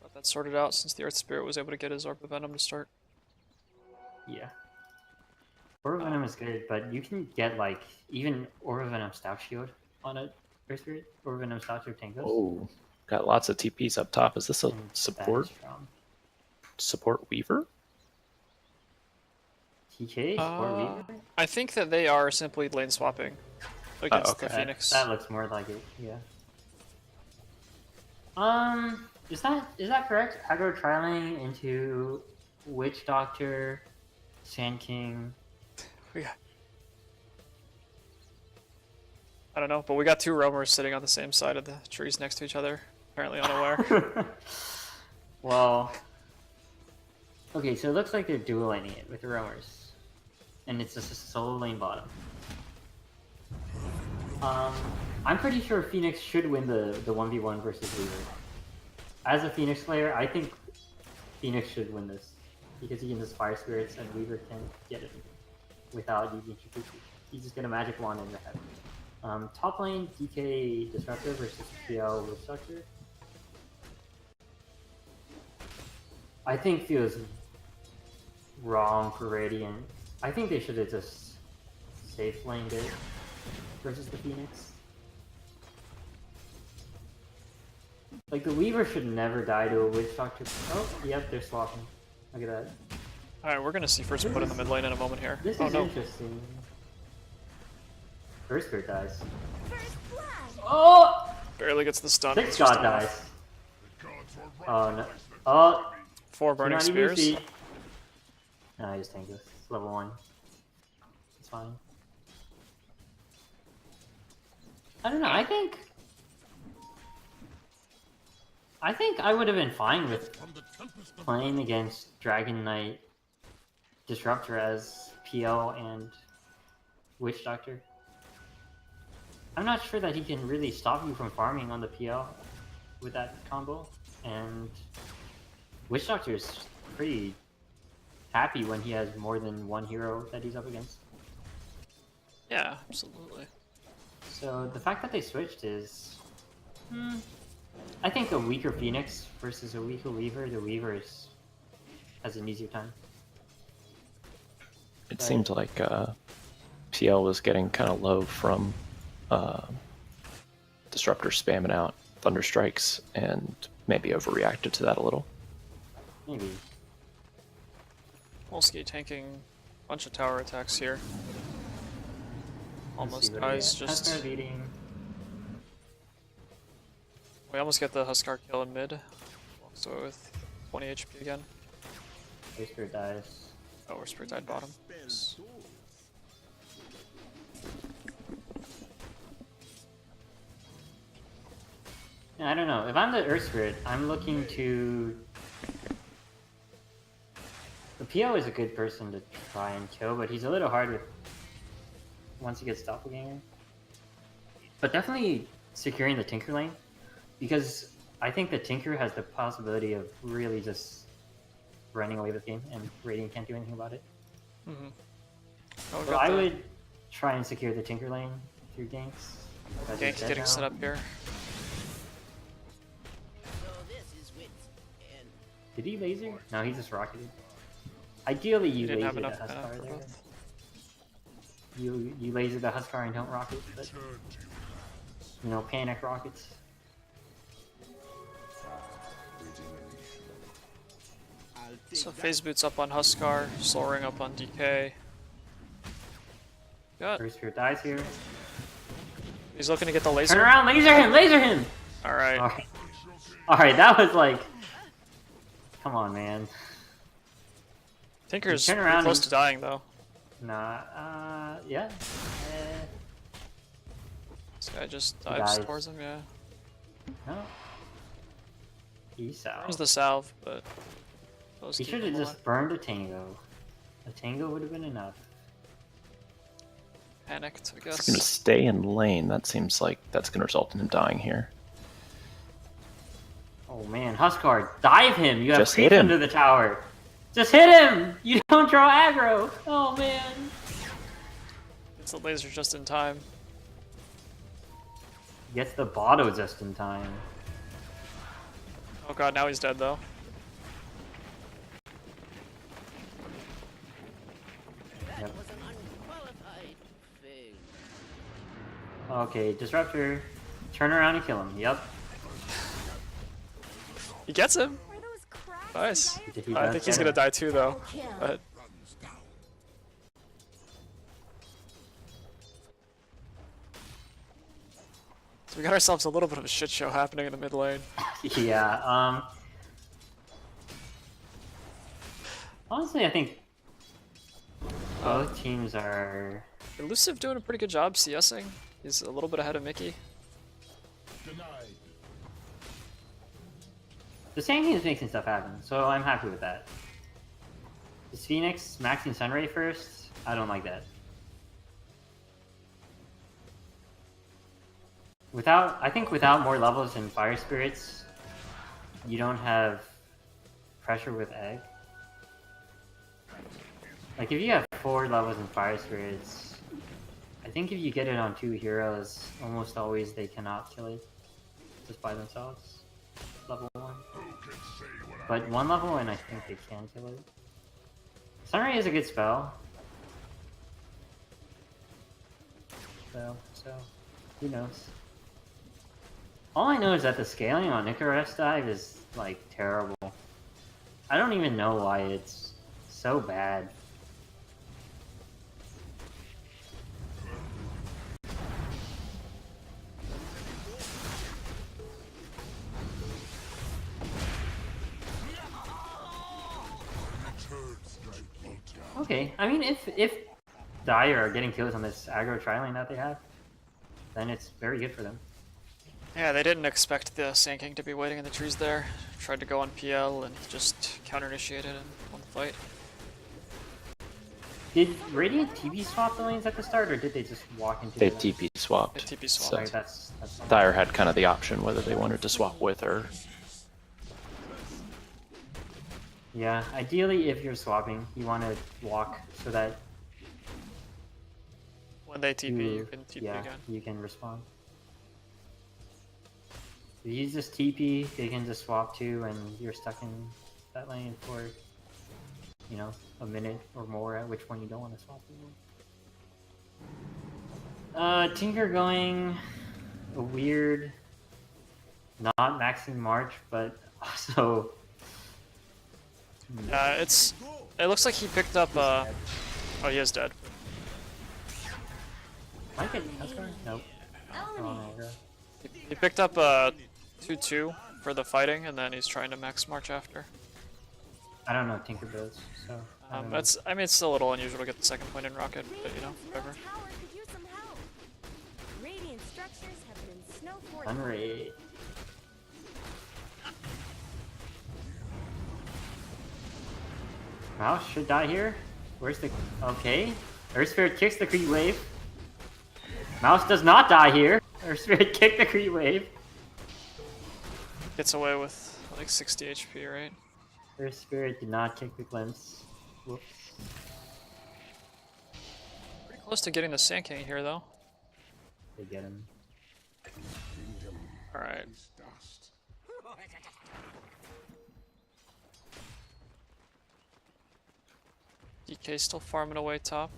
got that sorted out since the Earth Spirit was able to get his Orb of Venom to start. Yeah. Orb of Venom is good, but you can get like even Orb of Venom Stout Shield on a Earth Spirit. Orb of Venom Stout Shield Tankos. Oh, got lots of TPs up top. Is this a and that is support strong. Weaver? TK Support Weaver? I think that they are simply lane swapping against the okay. Phoenix. That looks more like it, yeah. Is that correct? Aggro trialing into Witch Doctor, Sand King. Yeah. I don't know, but we got 2 roamers sitting on the same side of the trees next to each other, apparently unaware. Well, okay, so it looks like they're dual laning it with the roamers, and it's just a solo lane bottom. I'm pretty sure Phoenix should win the 1v1 versus Weaver. As a Phoenix player, I think Phoenix should win this because he can just Fire Spirits and Weaver can get it without using Shukuchi. He's just gonna Magic Wand in the head. Top lane DK Disruptor versus PL Witch Doctor. I think feels wrong for Radiant. I think they should have just safe laned it versus the Phoenix. Like, the Weaver should never die to a Witch Doctor. Oh, yep, they're swapping. Look at that. Alright, we're gonna see first blood in the mid lane in a moment here. This Oh is no. interesting. First Spirit dies. First blood. Oh! Barely gets the stun. Sixth It's just God enough. dies. Oh no. Oh! 4 burning not spears. even see. No, I just tanked this. It's level 1. It's fine. I don't know, I think I would have been fine with playing against Dragon Knight Disruptor as PL and Witch Doctor. I'm not sure that he can really stop you from farming on the PL with that combo, and Witch Doctor is pretty happy when he has more than one hero that he's up against. Yeah, absolutely. So the fact that they switched is... I think a weaker Phoenix versus a weaker Weaver, the Weaver has an easier time. It seemed like PL was getting kind of low from Disruptor spamming out Thunder Strikes and maybe overreacted to that a little. Maybe. Wolski tanking a bunch of tower attacks here. Let's Almost see what dies, we just... Huskar beating. We almost get the Huskar kill in mid. Walks away with 20 HP again. Spirit dies. Oh, we're Spirit died bottom. Oops. Yeah, I don't know. If I'm the Earth Spirit, I'm looking to... The PO is a good person to try and kill, but he's a little hard with... once he gets Doppelganger. But definitely securing the Tinker lane, because I think the Tinker has the possibility of really just running away with the game, and Radiant can't do anything about it. Mm-hmm. Oh, So I would try and secure the Tinker lane through ganks. That's Gank dead getting now. set up here. Did he laser? No, he just rocketed. Ideally, you Didn't have laser the enough mana Huskar for there. both. You laser the Huskar and don't rocket, but you know, panic rockets. So phase boots up on Huskar, soaring up on DK. Got. First Spirit dies here. He's looking to get the laser. Turn around, laser him, laser him! Alright. Alright, alright, that was like... Come on, man. Tinker's Turn pretty around close and- to dying though. Nah, yeah. This guy just He dives dies. towards him, yeah. No. He's out. There's the salve, but... those He keep should have him just alive. burned a Tango. A Tango would have been enough. Panicked, I If he's guess. going to stay in lane, that seems like that's going to result in him dying here. Oh man, Huskar, dive him! You have Just hit creep him. into the tower! Just hit him! You don't draw aggro! Oh man! It's the laser just in time. Gets the Botto just in time. Oh god, now he's dead though. Yep. Okay, Disruptor. Turn around and kill him. Yep. He gets him! Were those cracks Nice. in Did he I does think he's better. gonna die too though. Kill. But so we got ourselves a little bit of a shit show happening in the mid lane. Yeah, honestly, I think both teams are... Elusive doing a pretty good job CSing. He's a little bit ahead of Mickey. The same team is making stuff happen, so I'm happy with that. Is Phoenix maxing Sunray first? I don't like that. I think without more levels in Fire Spirits, you don't have pressure with Egg. Like if you have 4 levels in Fire Spirits, I think if you get it on 2 heroes, almost always they cannot kill it just by themselves. Level 1. but 1 level and I think they can kill it. Sunray is a good spell. So, who knows? All I know is that the scaling on Icarus dive is, like, terrible. I don't even know why it's so bad. Okay, I mean, if Dire are getting kills on this aggro tri-lane that they have, then it's very good for them. Yeah, they didn't expect the Sand King to be waiting in the trees there. Tried to go on PL and just counter-initiated and won the fight. Did Radiant TP swap the lanes at the start, or did they just walk into They the... TP swapped. They TP So swapped. Sorry, that's Dire had kind of the option whether they wanted to swap with or. Yeah, ideally if you're swapping, you want to walk so that When they TP, you can TP yeah, again. you can respond. If you just TP, they can just swap too, and you're stuck in that lane for, you know, a minute or more, at which point you don't want to swap anymore. Tinker going a weird, not maxing March, but also... It looks like he picked up, oh, he is dead. Might get Huskar? Nope. Wrong aggro. He picked up 2-2 for the fighting, and then he's trying to max March after. I don't know Tinker builds, so... I don't know. I mean, it's still a little unusual to get the second point in Rocket, but you know, whatever. Tower could use some help. Radiant structures have been snow Unraid. Mouse should die here. Where's the... Okay. Earth Spirit kicks the creep wave. Mouse does not die here. Earth Spirit kicked the creep wave. Gets away with like 60 HP, right? Earth Spirit did not kick the glimpse. Whoops. Pretty close to getting the Sand King here, though. They get him. Alright. DK still farming away top.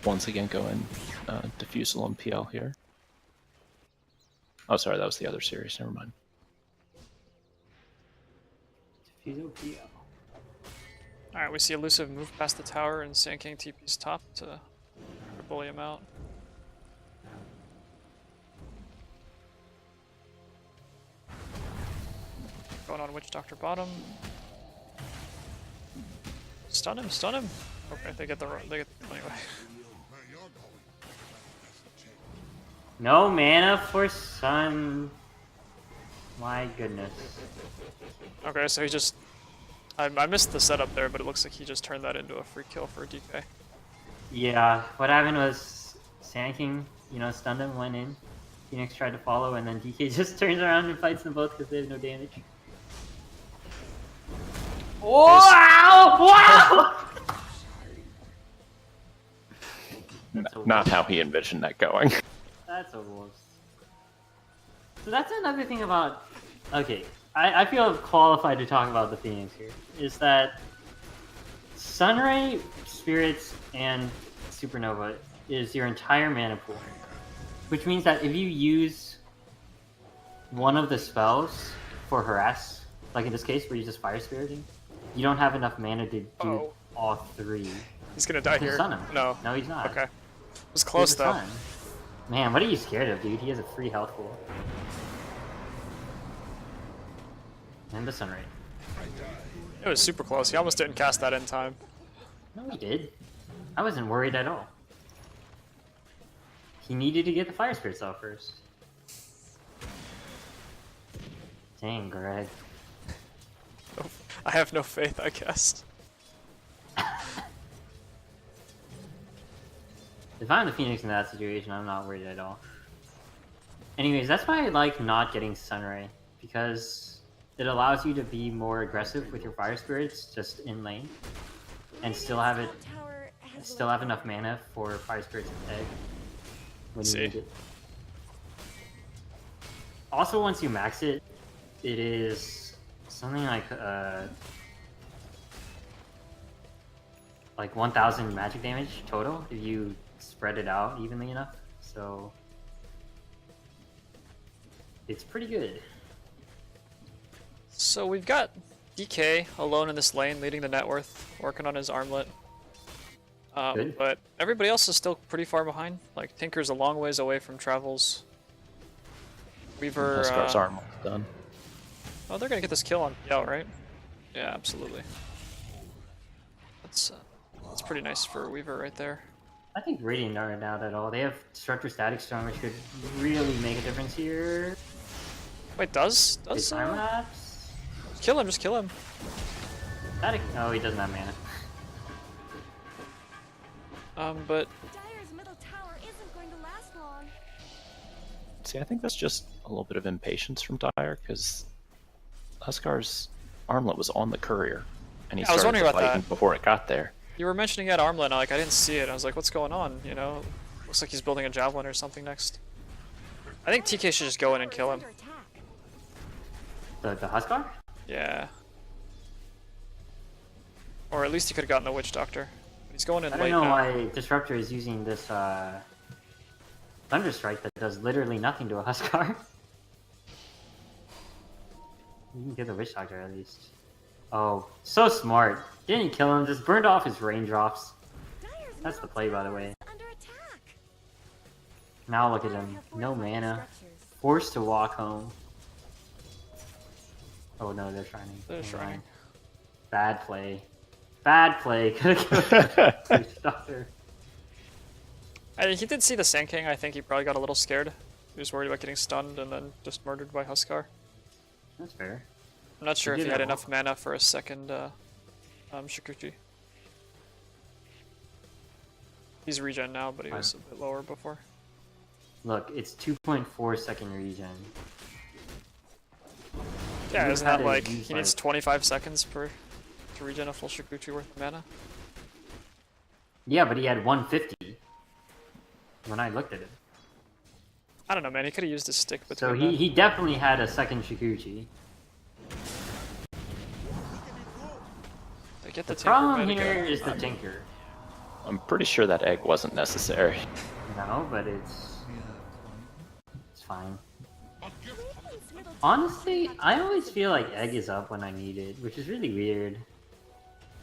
Once again going Diffusal and PL here. Oh, sorry, that was the other series. Never mind. Alright, we see Elusive move past the tower and Sand King TP's top to bully him out. Going on Witch Doctor bottom. Stun him, stun him! Okay, they get the anyway. No mana for Sun. My goodness. Okay, so he just... I missed the setup there, but it looks like he just turned that into a free kill for DK. Yeah, what happened was Sand King, you know, stunned him, went in. Phoenix tried to follow, and then DK just turns around and fights them both because they have no damage. Wow! Wow! Not how he envisioned that going. That's a wolf. So that's another thing about... Okay, I feel qualified to talk about the Phoenix here. Is that Sunray, Spirits, and Supernova is your entire mana pool. Which means that if you use one of the spells for Harass, like in this case where you just Fire Spiriting, you don't have enough mana to do all three. He's gonna die here. Stun him. No. No, he's not. Okay. It was close though. Stun. Man, what are you scared of, dude? He has a free health pool. And the Sunray. It was super close. He almost didn't cast that in time. No, he did. I wasn't worried at all. He needed to get the Fire Spirits out first. Dang, Greg. I have no faith, I guess. If I'm the Phoenix in that situation, I'm not worried at all. Anyways, that's why I like not getting Sunray, because it allows you to be more aggressive with your Fire Spirits just in lane, and still have enough mana for Fire Spirits to egg when you need it. Also, once you max it, it is something like 1,000 magic damage total if you spread it out evenly enough. So it's pretty good. So we've got DK alone in this lane, leading the net worth, working on his armlet. Good. But everybody else is still pretty far behind. Like Tinker's a long ways away from Travels. Weaver. Huskar's armlet's done. Oh, they're gonna get this kill on PL, right? Yeah, absolutely. That's pretty nice for Weaver right there. I think Radiant aren't out at all. They have Disruptor Static Storm, which could really make a difference here. Wait, does His time lapse? kill him? Just kill him. Static? Oh, he doesn't have mana. But Dire's middle tower isn't going to last long. See, I think that's just a little bit of impatience from Dire, because Huskar's armlet was on the courier, and he I was started wondering about fighting that. before it got there. you were mentioning that armlet, and like I didn't see it. I was like, what's going on? You know, looks like he's building a javelin or something next. I think TK should just go in and kill him. The Huskar? Yeah. Or at least he could have gotten the Witch Doctor. He's going in I late don't know now. why Disruptor is using this Thunder Strike that does literally nothing to a Huskar. You can get the Witch Doctor at least. Oh, so smart. Didn't kill him, just burned off his raindrops. That's the play, by the way. Under attack. Now look at him. No mana. Forced to walk home. Oh no, they're shining. They're Never shining. mind. Bad play. Bad play. Could've killed the Witch Doctor. He did see the Sand King. I think he probably got a little scared. He was worried about getting stunned and then just murdered by Huskar. That's fair. I'm not sure He if he did had have enough mana for a second Shikuchi. He's regen now, but he was a bit lower before. Look, it's 2.4 second regen. Yeah, would've isn't had that to like use, he needs 25 seconds to regen a full Shikuchi worth of mana? Yeah, but he had 150 when I looked at it. I don't know, man. He could have used his stick So between he definitely had a second Shikuchi. They get the The Tinker problem meta here going. is the Tinker. I'm pretty sure that egg wasn't necessary. No, but it's fine. Honestly, I always feel like egg is up when I need it, which is really weird.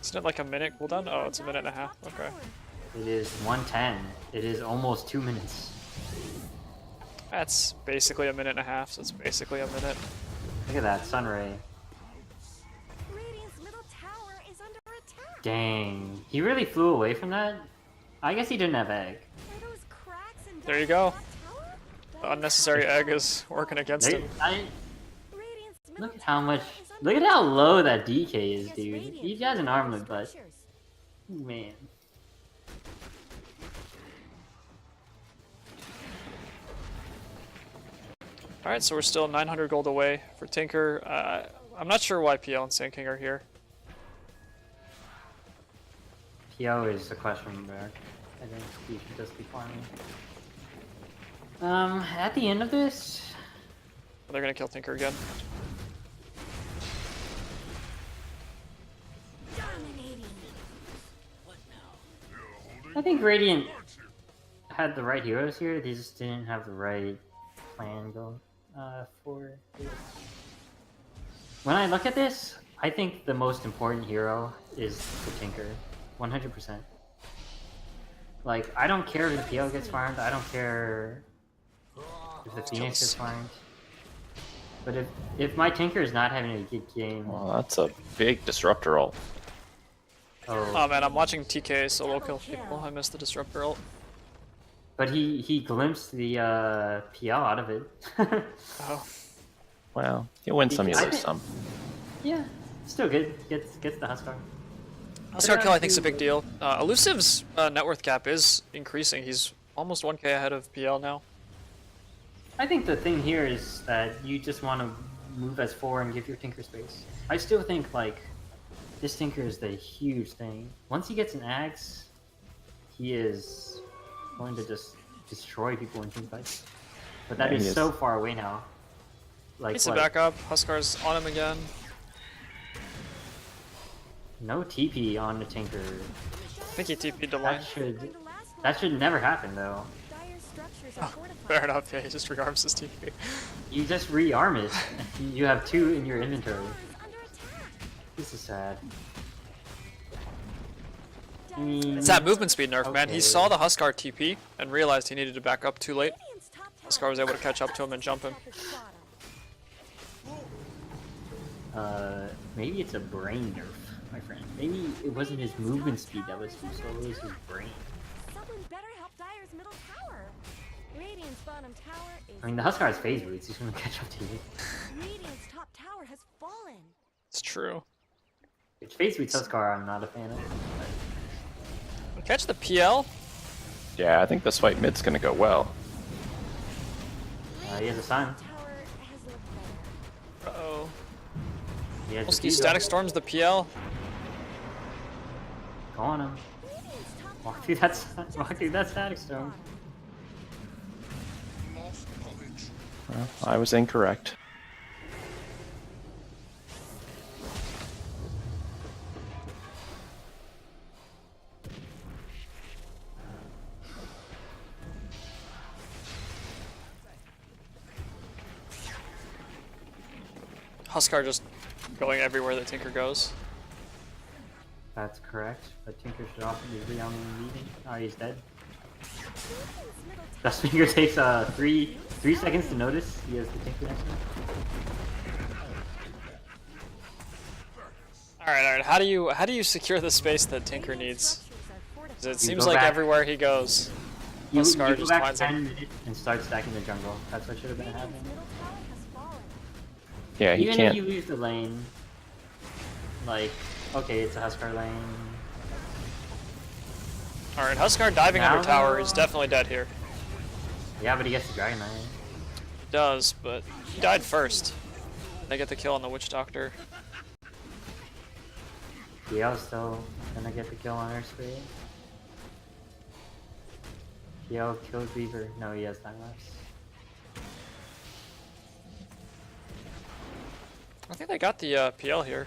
Isn't it like a minute cooldown? Oh, it's a minute and a half. Okay. It is 110. It is almost 2 minutes. That's basically a minute and a half, so it's basically a minute. Look at that, Sunray. Radiant's middle tower is under attack. Dang. He really flew away from that? I guess he didn't have egg. Are those cracks in There you Dire's go. tower? The unnecessary egg is working against him. Radiant's middle Look at how tower much. is under Look at how low that DK is, Yes, dude. Radiant He has an armlet, but structures. man. Alright, so we're still 900 gold away for Tinker. I'm not sure why PL and Sand King are here. PO is a question mark. I think he should just be farming. At the end of this, They're gonna kill Tinker again. Dominating. I think Radiant had the right heroes here. They just didn't have the right plan going for this. When I look at this, I think the most important hero is the Tinker, 100%. Like, I don't care if the PL gets farmed. I don't care if the Phoenix gets farmed. But if my Tinker is not having a good game, Well, that's a big disruptor ult. Oh man, I'm watching TK solo kill people. I missed the Disruptor ult. but he glimpsed the PL out of it. Oh. Well, you win some, you I lose think- some. Yeah, still good. Gets the Huskar. Huskar kill I think is a big deal. Elusive's net worth gap is increasing. He's almost 1k ahead of PL now. I think the thing here is that you just want to move as 4 and give your Tinker space. I still think, like, this Tinker is the huge thing. Once he gets an axe, he is going to just destroy people in team fights. But that Yeah, is he is. so far away now. like Needs to what? back up. Huskar's on him again. No TP on the Tinker. I think he TP'd to lane. That should never happen though. Dire's structures are fortified. Fair enough, yeah, he just rearms his TP. You just rearm it. You have 2 in your inventory. Tower is under attack. This is sad. It's that movement speed nerf, man. Okay. He saw the Huskar TP and realized he needed to back up too late. Radiant's top tower Huskar was able to catch up to him and jump him. at the bottom. Maybe it's a brain nerf, my friend. Maybe it wasn't his movement speed that was too slow, it was his brain. Someone better help Dire's middle tower. Radiant's bottom tower is. I mean, the Huskar has phase boots, he's gonna catch up to you. Radiant's top tower has fallen. It's true. Which phase boots Huskar I'm not a fan of. Catch the PL? Yeah, I think this fight mid's gonna go well. He has a sun. Tower has looked better. Uh-oh. He has a Polsky Vigo. static storms the PL. Go on him. Radiant's top Walk tower through that, is walk through that static storm. Well, I was incorrect. Huskar just going everywhere that Tinker goes. That's correct, but Tinker should also be rearming and leaving. Oh, he's dead. Dustfinger takes 3 seconds to notice. He has the Tinker next to him. Alright, how do you secure the space that Tinker needs? 'Cause it seems go like back. everywhere he goes, You Huskar go just back finds 10 him. minutes and start stacking the jungle. That's what should have been happening. middle tower has fallen. Yeah, he Even can't. if you lose the lane, like, okay, it's a Huskar lane. Alright, Huskar diving Now under tower though- is definitely dead here. Yeah, but he gets the Dragon Knight. He does, but he died first. They get the kill on the Witch Doctor. Kiel's still gonna get the kill on her screen. Kiel killed Weaver. No, he has time lapse. I think they got the PL here,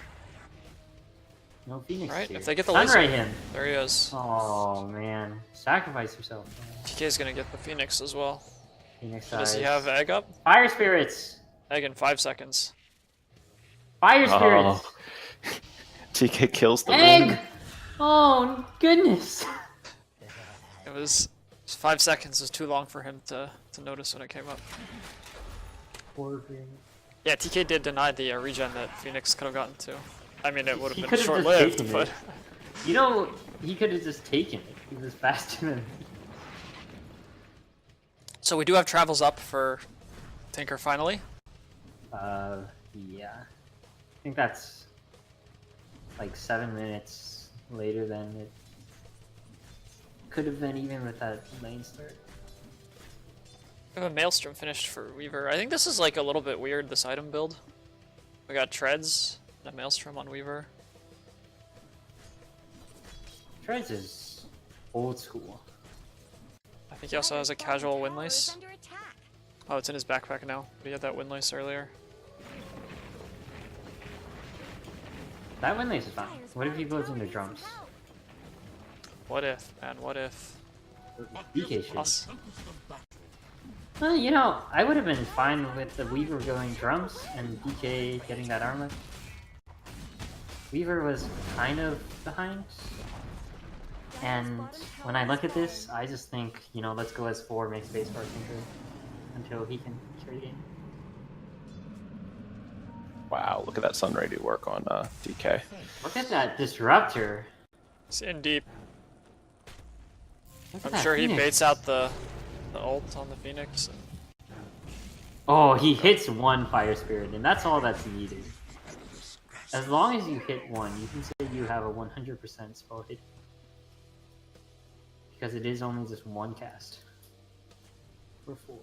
No Phoenix. right? Here. If they get the laser, Sunray him. there he is. Oh man, sacrifice yourself. Man. TK's gonna get the Phoenix as well. Phoenix Does he dies. have egg up? Fire spirits? Egg in 5 seconds. Fire spirits! Oh. TK kills the Egg! moon. Oh goodness! It was 5 seconds was too long for him to notice when it came up. Poor Phoenix. Yeah, TK did deny the regen that Phoenix could have gotten to. I mean, it would He have been could've just short-lived, taken but it. You know, he could have just taken it. He was faster than. so we do have travels up for Tinker finally. Yeah. I think that's like 7 minutes later than it could have been even with that lane start. We have a Maelstrom finished for Weaver. I think this is like a little bit weird, this item build. We got Treads and a Maelstrom on Weaver. Trez is old school. I think he also has a casual Dire's tower is windlace. under attack. Oh, it's in his backpack now, but he had that windlace earlier. That windlace is fine. What if he blows into drums? What if, man, what if? DK shit. Us. Well, you know, I would have been fine with the Weaver going drums and DK getting that armor. Weaver was kind of behind. And when I look at this, I just think, you know, let's go S4, make space for our Tinker until he can trade in. Wow, look at that Sunray do work on DK. Look at that Disruptor. He's in deep. Look at I'm that sure he Phoenix. baits out the ult on the Phoenix. Oh, he hits one Fire Spirit, and that's all that's needed. As long as you hit one, you can say you have a 100% spell hit. Because it is only just one cast. For 4.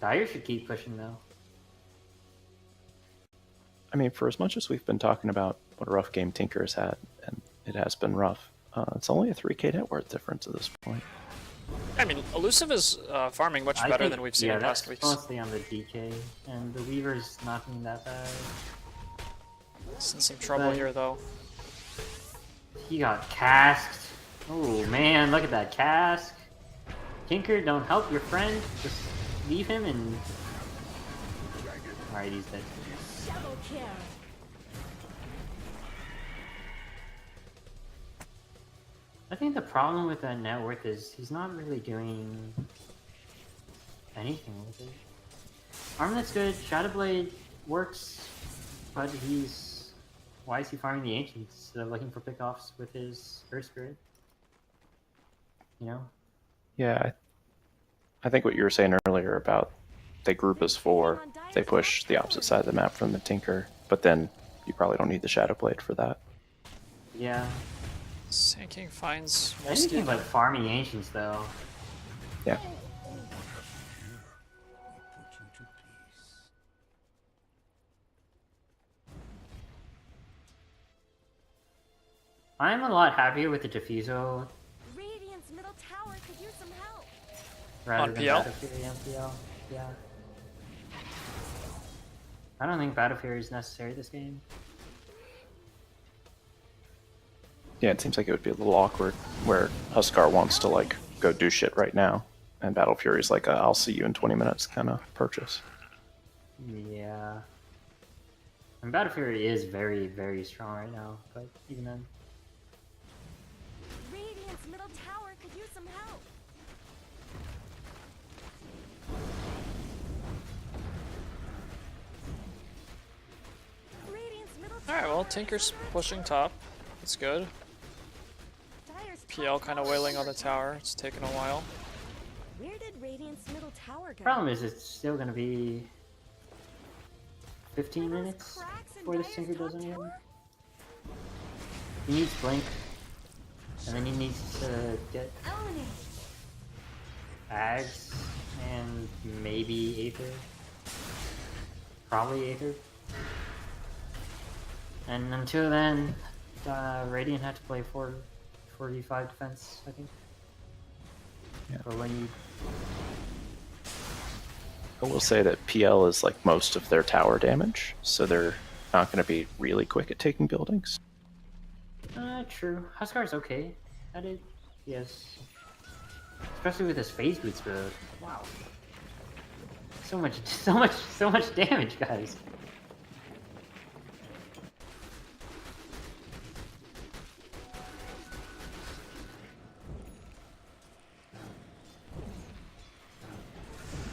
Dire should keep pushing though. I mean, for as much as we've been talking about what a rough game Tinker has had, and it has been rough, It's only a 3k net worth difference at this point. I mean, Elusive is farming much better than we've seen in past weeks. Mostly on the DK, and the Weaver's not being that bad. He's in some trouble here, though. He got casked. Oh man, look at that cask. Tinker, don't help your friend. Just leave him and... Alright, he's dead. Double kill. I think the problem with that net worth is he's not really doing anything with it. Armlet's good, Shadowblade works, but he's... Why is he farming the Ancients instead of looking for pickoffs with his Earth Spirit? You know? Yeah, I think what you were saying earlier about they group as 4, they push the opposite side of the map from the Tinker, but then you probably don't need the Shadowblade for that. Yeah. Sand King finds Anything but farming Ancients, though. Yeah. I'm a lot happier with the Diffuso Radiant's middle tower could use some help. rather On than PL? Battle Fury on PL. Yeah. I don't think Battle Fury is necessary this game. Yeah, it seems like it would be a little awkward where Huskar wants to like go do shit right now, and Battle Fury's like a, I'll see you in 20 minutes kind of purchase. Yeah. And Battle Fury is very, very strong right now, but even then. Radiant's middle tower could use some help. Radiant's middle Alright, well, Tinker's pushing top. That's good. Dire's PL kind of wailing on the tower. It's taken a while. Where did Radiant's middle tower go? Problem is, it's still gonna be 15 minutes Cracks in before this Dire's Tinker does top anything. tower? He needs Blink, and then he needs to get Eliminate. Ags, and maybe Aether. Probably Aether. And until then, Radiant had to play 4v5 defense, I think. Yeah. But when you... I will say that PL is like most of their tower damage, so they're not going to be really quick at taking buildings. True. Huskar's okay at it. Yes. Especially with his phase boots build. Wow. So much damage, guys.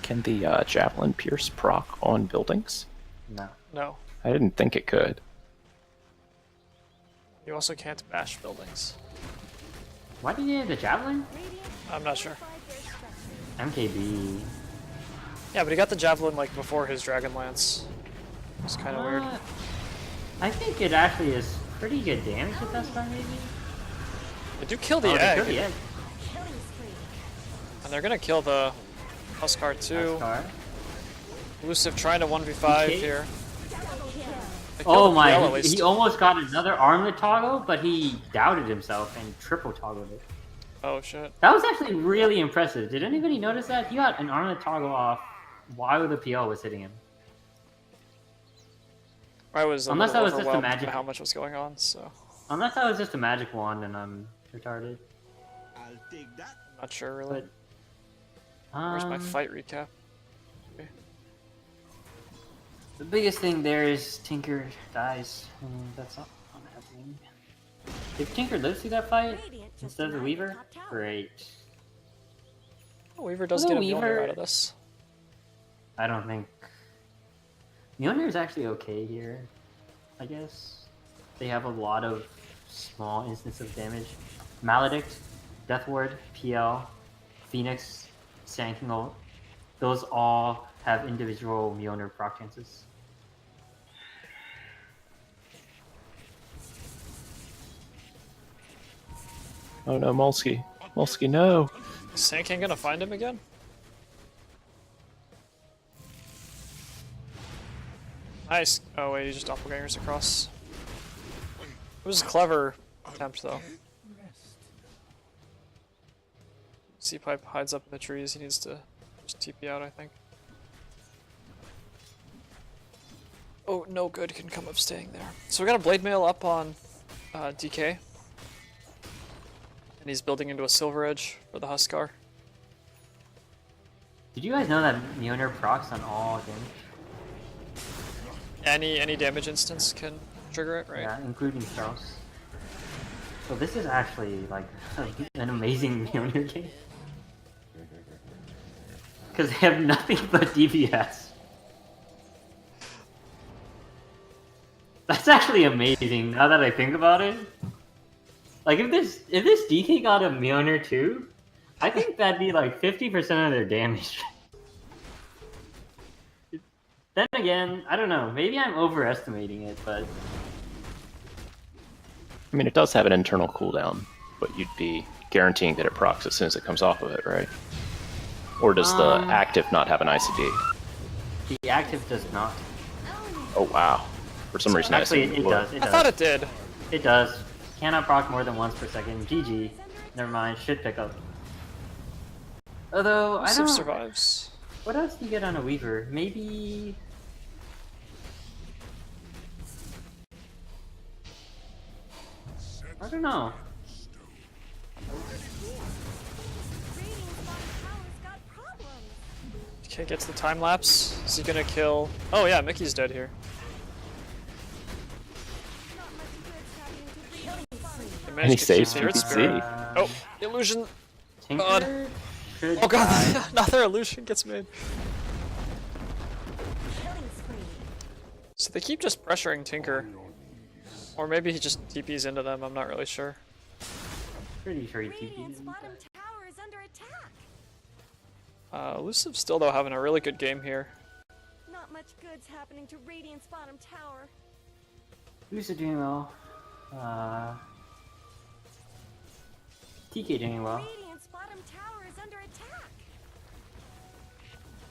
Can the Javelin pierce proc on buildings? No. No. I didn't think it could. You also can't bash buildings. Why did you have the Javelin? Radiant I'm not sure. fortified their structures. MKB. Yeah, but he got the Javelin like before his Dragon Lance. It's kind of weird. I think it actually is pretty good damage at that start, maybe? They do kill the Oh, they egg, killed the egg. Killing spree. and they're gonna kill the Huskar too. Huskar. Elusive trying to 1v5 Okay. here. Double kill. They Oh killed my, PL at least. he almost got another armlet toggle, but he doubted himself and triple toggled it. Oh shit. That was actually really impressive. Did anybody notice that? He got an armlet toggle off while the PL was hitting him. I was a Unless little that was just a overwhelmed magic- by how much was going on, so Unless that was just a magic wand and I'm retarded. I'll take that. not sure really. But, Where's my fight recap? Okay. The biggest thing there is Tinker dies, and that's not happening. If Tinker lives through that fight Radiant just instead of the denied Weaver, top tower. great. Oh, Weaver does Well, get a Weaver- Mjolnir out of this. I don't think Mjolnir is actually okay here. I guess they have a lot of small instances of damage. Maledict, Death Ward, PL, Phoenix, Sand King ult. Those all have individual Mjolnir proc chances. Oh no, Molsky. Molsky, no! Is Sand King gonna find him again? Nice. Oh wait, he just doppelgangers across. It was a clever attempt though. C-Pipe hides up in the trees. He needs to just TP out, I think. Oh, no good can come of staying there. So we got a Blade Mail up on DK. And he's building into a Silver Edge for the Huskar. Did you guys know that Mjolnir procs on all damage? Any damage instance can trigger it, right? Yeah, including Strauss. So this is actually like an amazing Mjolnir game. Because they have nothing but DPS. That's actually amazing now that I think about it. Like if this DK got a Mjolnir too, I think that'd be like 50% of their damage. Then again, I don't know, maybe I'm overestimating it, but... I mean, it does have an internal cooldown, but you'd be guaranteeing that it procs as soon as it comes off of it, right? Or does the active not have an ICD? The active does not. Oh wow. For some reason Actually, I it does. I thought it did. It does. Cannot proc more than once per second. GG. Never mind. Should pick up. Although, I don't... survives. What else do you get on a Weaver? Maybe... I don't know. Okay, gets the time lapse. Is he gonna kill? Oh yeah, Mickey's dead here. And he saves the Earth PPC. Spirit. Oh, illusion. Tinker God. should Oh god, die. another illusion gets made. So they keep just pressuring Tinker. Or maybe he just TPs into them, I'm not really sure. Pretty sure he Radiant's TP'd. bottom tower is under attack. Elusive still though having a really good game here. Not much good's happening to Radiant's bottom tower. Who's doing well? TK doing well. Radiant's bottom tower is under attack.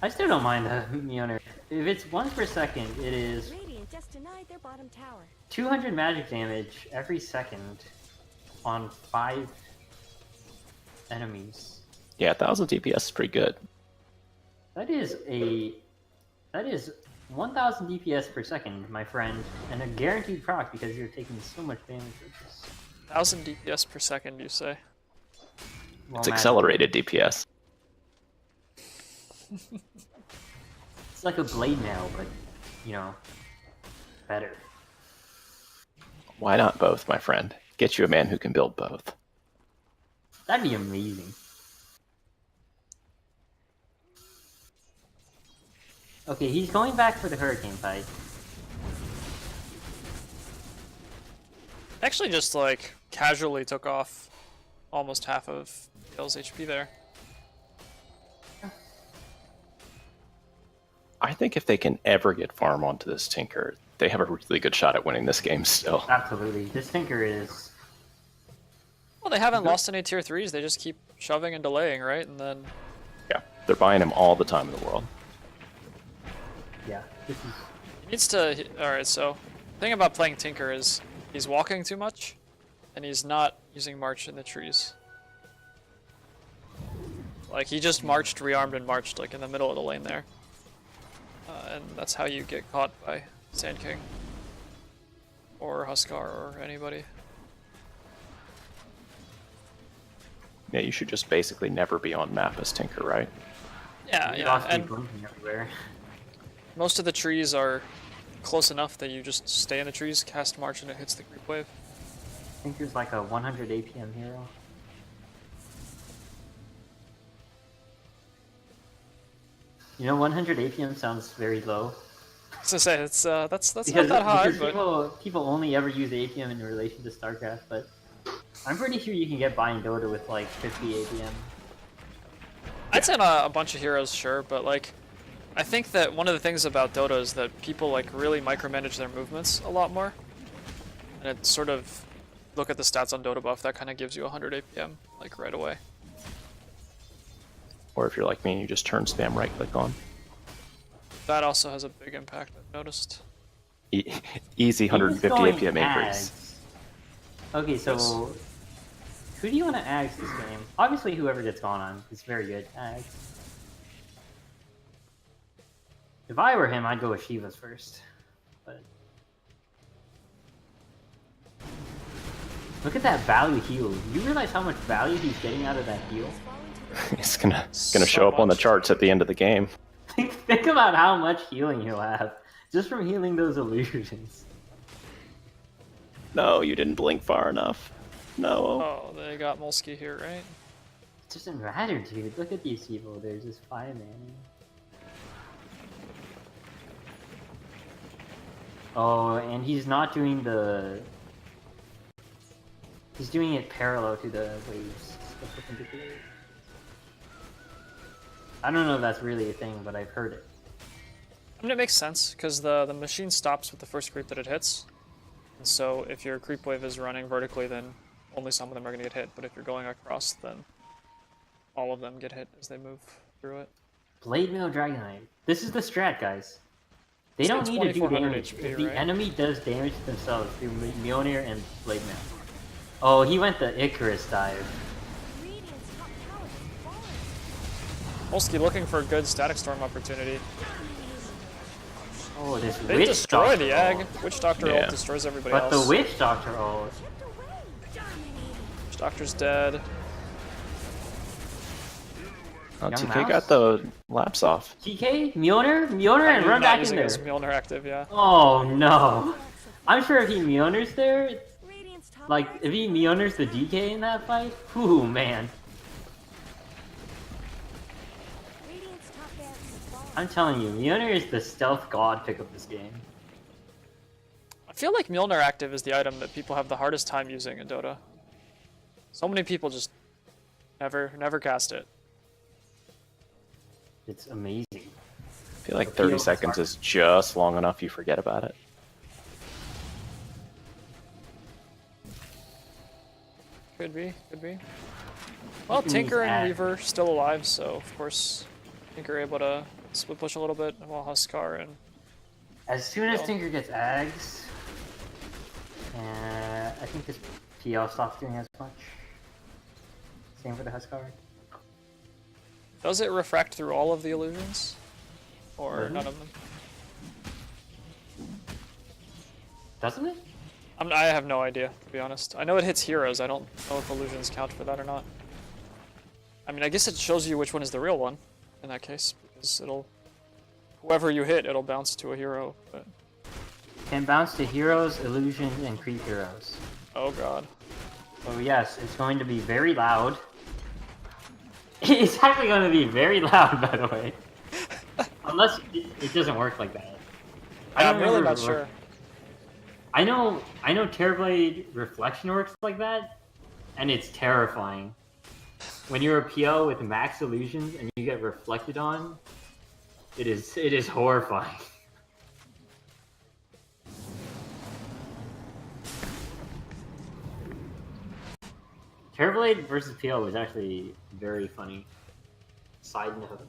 I still don't mind the Mjolnir. If it's once per second, it is Radiant just denied their bottom tower. 200 magic damage every second on 5 enemies. Yeah, 1000 DPS is pretty good. That is 1000 DPS per second, my friend, and a guaranteed proc because you're taking so much damage with this. 1000 DPS per second, you say? Well, It's accelerated DPS. It's like a blade mail, but, you know, better. Why not both, my friend? Get you a man who can build both. That'd be amazing. Okay, he's going back for the hurricane fight. Actually just like casually took off almost half of Gale's HP there. I think if they can ever get farm onto this Tinker, they have a really good shot at winning this game still. Absolutely. This Tinker is... Well, they haven't lost any tier 3s, they just keep shoving and delaying, right? And then... Yeah, they're buying him all the time in the world. Yeah, this is... He needs to... Alright, so... The thing about playing Tinker is he's walking too much, and he's not using March in the trees. Like, he just marched, rearmed, and marched, like, in the middle of the lane there. And that's how you get caught by Sand King. Or Huskar, or anybody. Yeah, you should just basically never be on map as Tinker, right? Yeah, you yeah, lost me and blinking everywhere. most of the trees are close enough that you just stay in the trees, cast March, and it hits the creep wave. Tinker's like a 100 APM hero. You know, 100 APM sounds very low. So say it's that's not Because, that high, because but people only ever use APM in relation to StarCraft, but I'm pretty sure you can get by in Dota with like 50 APM. I'd say on a bunch of heroes, sure, but like I think that one of the things about Dota is that people like really micromanage their movements a lot more, and it sort of look at the stats on Dota buff that kind of gives you 100 APM like right away. Or if you're like me and you just turn spam right click on. That also has a big impact, I've noticed. Easy 150 He's going APM increase. ads. Okay, so Who do you want to Ags this game? Obviously, whoever gets gone on is very good. Ags. If I were him, I'd go with Shivas first. But look at that value heal. You realize how much value he's getting out of that heal? He's gonna So show up on the much. charts at the end of the game. Think about how much healing he'll have just from healing those illusions. No, you didn't blink far enough. No. Oh, they got Molsky here, right? It doesn't matter, dude. Look at these people. They're just fine, man. Oh, and he's not doing the... He's doing it parallel to the waves. That's perpendicular. I don't know if that's really a thing, but I've heard it. I mean, it makes sense, because the machine stops with the first creep that it hits. And so if your creep wave is running vertically, then only some of them are going to get hit. But if you're going across, then all of them get hit as they move through it. Blade Mail Dragonite. This is the strat, guys. They So don't it's need to do 2400 damage. HP, If the right? enemy does damage to themselves through Mjolnir and Blade Mail. Oh, he went the Icarus dive. Radiant's top tower has fallen. Molsky looking for a good Static Storm opportunity. Oh, this They Witch destroy Doctor the egg. ult. Witch Doctor Yeah. ult destroys everybody But else. the Witch Doctor ult. Chipped away. Dominating. Witch Doctor's dead. Young TK Mouse? got the laps off. TK? Mjolnir? Mjolnir and He's run not back in using there. his Mjolnir active, yeah. Oh no. I'm sure if he Mjolnir's there, Radiant's top like, tower if he Mjolnir's the DK in that fight, whew, man. Radiant's top barracks has fallen. I'm telling you, Mjolnir is the stealth god pick of this game. I feel like Mjolnir active is the item that people have the hardest time using in Dota. So many people just never cast it. It's amazing. I feel like The 30 field seconds starts. is just long enough you forget about it. Could be, could be. Well, can Tinker use and Ag. Weaver still alive, so of course Tinker able to split push a little bit, while Huskar and As soon as Yeah. Tinker gets Ags, I think this PL stops doing as much. Same for the Huskar. does it refract through all of the illusions, or Mhm. none of them? Doesn't it? I have no idea, to be honest. I know it hits heroes. I don't know if illusions count for that or not. I mean, I guess it shows you which one is the real one in that case, because whoever you hit, it'll bounce to a hero. But Can bounce to heroes, illusions, and creep heroes. oh god, So yes, it's going to be very loud. It's actually going to be very loud, by the way. Unless it doesn't work like that. I'm really remember not it sure. work- I know Terrorblade Reflection works like that, and it's terrifying. When you're a PO with max illusions and you get reflected on, it is horrifying. Terrorblade versus PO was actually very funny. Side note.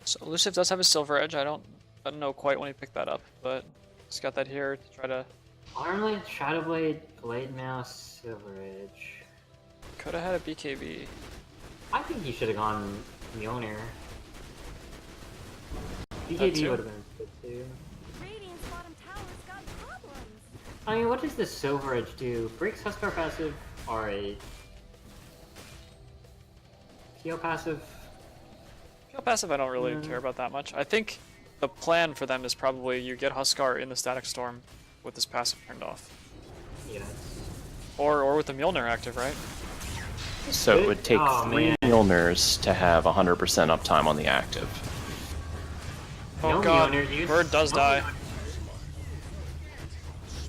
So Elusive does have a Silver Edge. I don't know quite when he picked that up, but he's got that here to try to. Armlet, Shadowblade, Blade Mouse, Silver Edge. Could have had a BKB. I think he should have gone Mjolnir. too. BKB would have been good too. Radiant's bottom tower's got problems. I mean, what does this Silver Edge do? Breaks Huskar passive or a PO passive? Peel passive, I don't really Mm. care about that much. I think the plan for them is probably you get Huskar in the Static Storm with this passive turned off, Yes. or with the Mjolnir active, right? So it would take Oh, 3 man. Mjolnirs to have 100% uptime on the active. Oh No god, Mjolnir, dude. Bird does No die. Mjolnir.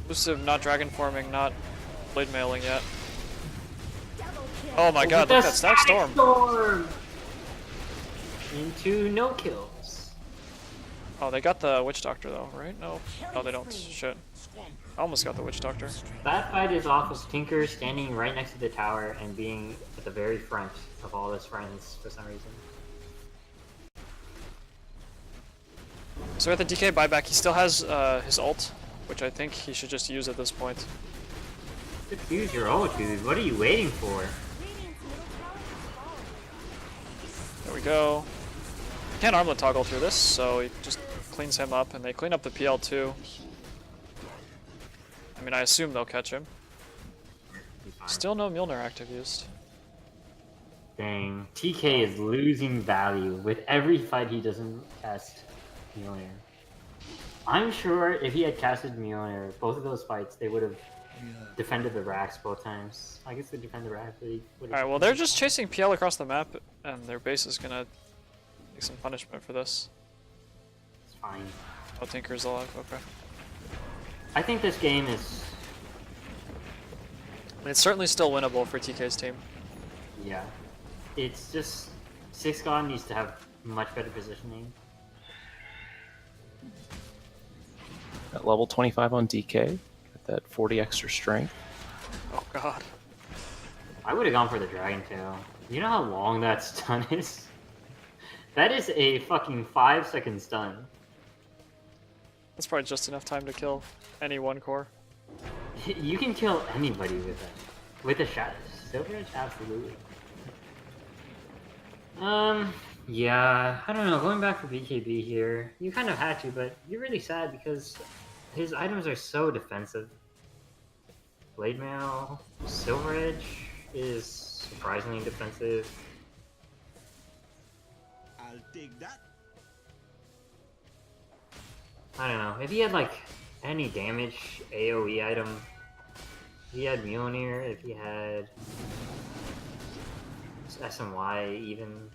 Elusive, not dragon forming, not blade mailing yet. Double kill. Oh my god, With look the at that Static Storm! Storm! Into no kills. Oh, they got the Witch Doctor though, right? No, they don't. Shit. I almost got the Witch Doctor. That fight is off of Tinker standing right next to the tower and being at the very front of all his friends for some reason. So at the DK buyback, he still has his ult, which I think he should just use at this point. Defuse your ult, dude. What are you waiting for? Radiant's middle tower is falling. There we go. Can't armlet toggle through this, so he just cleans him up, and they clean up the PL too. I mean, I assume they'll catch him. Still no Mjolnir active used. Dang. TK is losing value with every fight he doesn't cast Mjolnir. I'm sure if he had casted Mjolnir, both of those fights, they would have defended the racks both times. I guess they defended the rack, but he would have... Alright, well they're just chasing PL across the map, and their base is gonna take some punishment for this. It's fine. Oh, Tinker's alive, okay. I think this game is... I mean, it's certainly still winnable for TK's team. Yeah. It's just... Six God needs to have much better positioning. At level 25 on DK, got that 40 extra strength. Oh god. I would have gone for the Dragon Tail. You know how long that stun is? That is a fucking 5-second stun. That's probably just enough time to kill any one core. You can kill anybody with that. With the shadows. Silverage? Absolutely. Yeah, I don't know, going back for BKB here, you kind of had to, but you're really sad because his items are so defensive. Blade Mail, Silver Edge is surprisingly defensive. I'll take that. I don't know, if he had like any damage AoE item, if he had Mjolnir, if he had SMY even,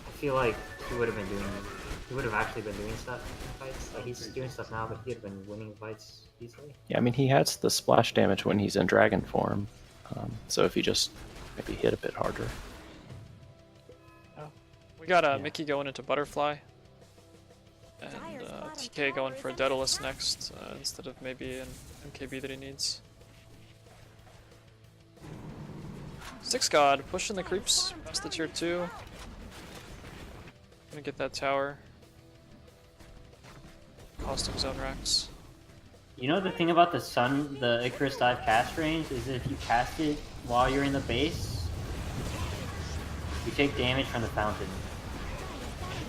I feel like he would have actually been doing stuff in fights. Like he's doing stuff now, but he would have been winning fights easily. Yeah, I mean, he has the splash damage when he's in dragon form. So if he just maybe hit a bit harder. Oh. We got Mickey going into Butterfly. And TK going for a Daedalus next, instead of maybe an MKB that he needs. Six God, pushing the creeps past the tier 2. Gonna get that tower. Cost him zone racks. You know the thing about the Icarus dive cast range is if you cast it while you're in the base, you take damage from the fountain.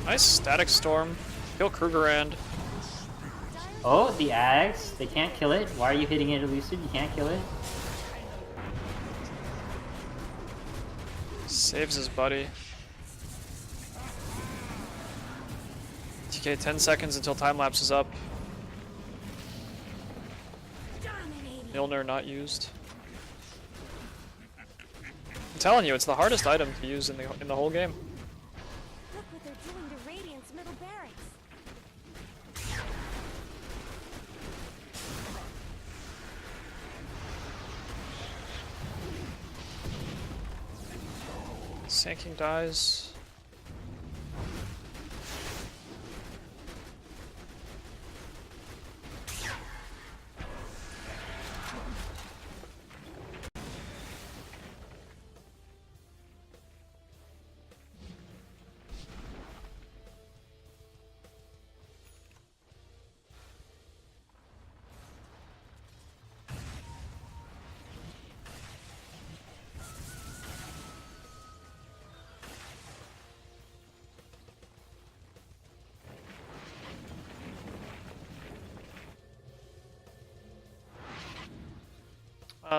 Nice static storm. Kill Krugerrand. Oh, the Ags, they can't kill it. Why are you hitting it elusive? You can't kill it. Saves his buddy. TK 10 seconds until time lapse is up. Mjolnir not used. I'm telling you, it's the hardest item to use in the whole game. Look what they're doing to Radiant's middle barracks. Sand King dies.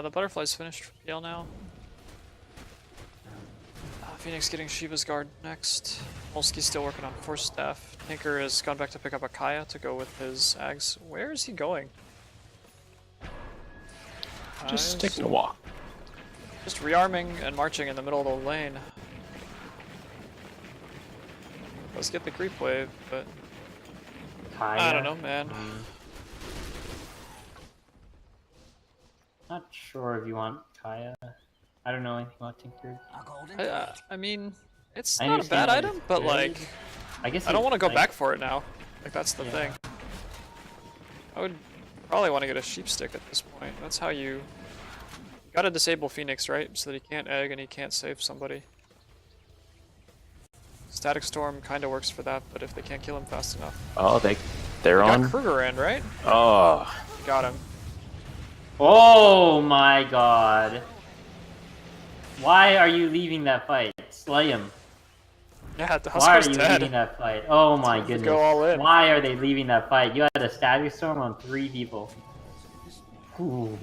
The butterfly's finished for PL now. Phoenix getting Shiva's guard next. Molsky's still working on Force Staff. Tinker has gone back to pick up a Kaya to go with his Ags. Where is he going? Just taking a walk. Just rearming and marching in the middle of the lane. Let's get the creep wave, but I don't know, man. Not sure if you want Kaya. I don't know anything about Tinker. I mean, it's not a bad item, but like, I guess I don't want to go like, back for it now. Like, that's the thing. I would probably want to get a sheep stick at this point. That's how you gotta disable Phoenix, right? So that he can't egg and he can't save somebody. Static Storm kind of works for that, but if they can't kill him fast enough. Oh, they're on. Got Krugerrand, right? Oh, Got him. Oh my god. Why are you leaving that fight? Slay him. Yeah, the Why are Huskers you dead. leaving that fight? Oh my Time to goodness. go all in. Why are they leaving that fight? You had a Static Storm on 3 people. Ooh.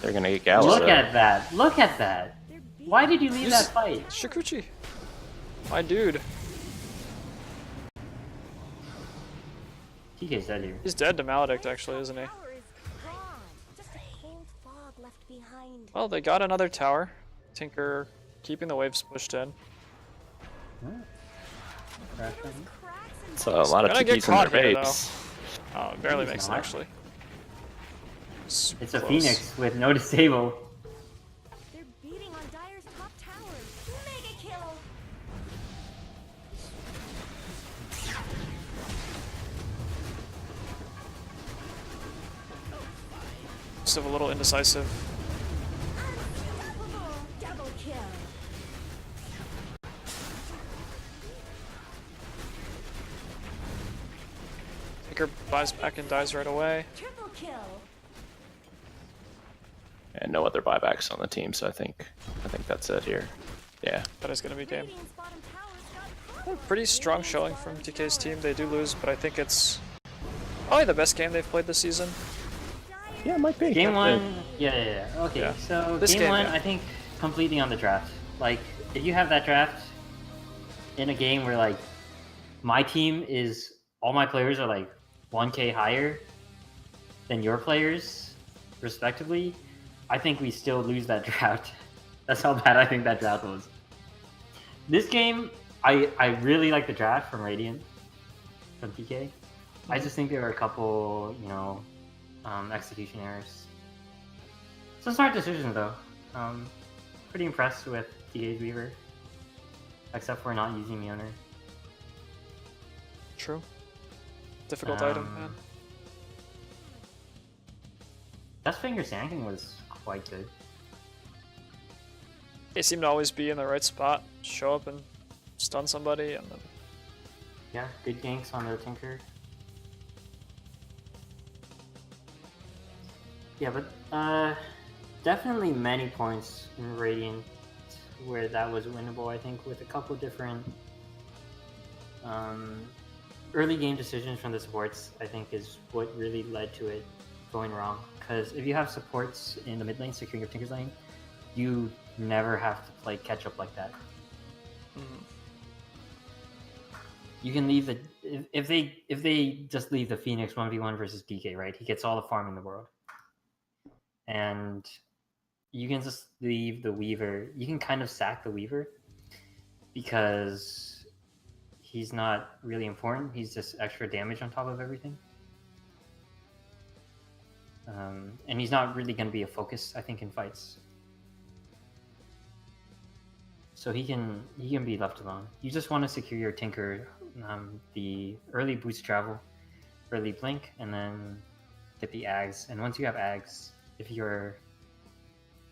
They're gonna get Gala. Look at that. Look at that. Why did you leave Use that fight? Shikuchi. My dude. TK's dead here. He's dead to Maledict, actually, isn't he? Tower is gone. Just a cold fog left behind. Well, they got another tower. Tinker keeping the waves pushed in. So a lot of Gonna get TPs in their caught here, base. Oh, it barely He's makes it, not. actually. It's a Close. Phoenix with no disable. They're beating on Dire's top tower. Mega kill. Still a little indecisive. Unstoppable. Double kill. Tinker buys back and dies right away. Triple kill. And no other buybacks on the team, so I think that's it here. Yeah. That is gonna be game. Radiant's bottom tower's got Pretty strong showing from TK's team. They do lose, but I think it's probably the best game they've played this season. Yeah, it might be. Game 1, yeah. Okay, Yeah. so This game game, 1, yeah. I think completely on the draft. Like, if you have that draft in a game where, like, my team is, all my players are, like, 1k higher than your players, respectively, I think we still lose that draft. That's how bad I think that draft was. This game, I really like the draft from Radiant, from TK. I just think there were a couple, you know, execution errors. Some smart decisions though. Pretty impressed with TK's Weaver, except for not using Mjolnir. True. Difficult item, man. Dustfinger Sand was quite good. They seem to always be in the right spot, show up and stun somebody, and then Yeah, good ganks on the Tinker. Yeah, but definitely many points in Radiant where that was winnable, I think, with a couple different early game decisions from the supports, I think, is what really led to it going wrong. Because if you have supports in the mid lane securing your Tinker's lane, you never have to play catch up like that. You can leave the if they just leave the Phoenix 1v1 versus DK, right? He gets all the farm in the world. And you can just leave the Weaver. You can kind of sack the Weaver because he's not really important. He's just extra damage on top of everything. And he's not really going to be a focus, I think, in fights. So he can be left alone. You just want to secure your Tinker, the early boost travel, early blink, and then get the Ags. And once you have Ags, if you're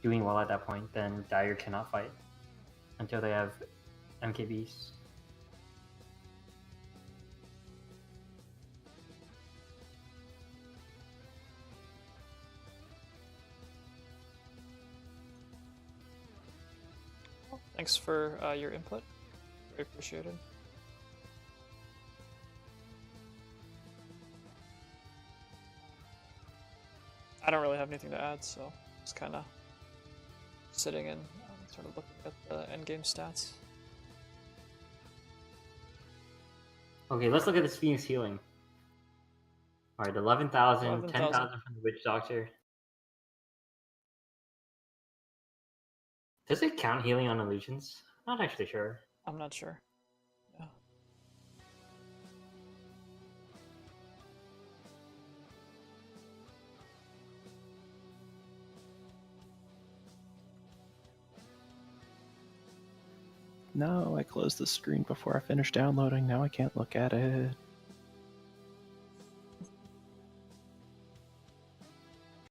doing well at that point, then Dire cannot fight until they have MKBs. thanks for your input. Very appreciated. I don't really have anything to add, so just kind of sitting and sort of looking at the endgame stats. Okay, let's look at this Phoenix healing. Alright, 11,000, 11,000. 10,000 from the Witch Doctor. Does it count healing on illusions? Not actually sure. I'm not sure. Yeah. No, I closed the screen before I finished downloading. Now I can't look at it.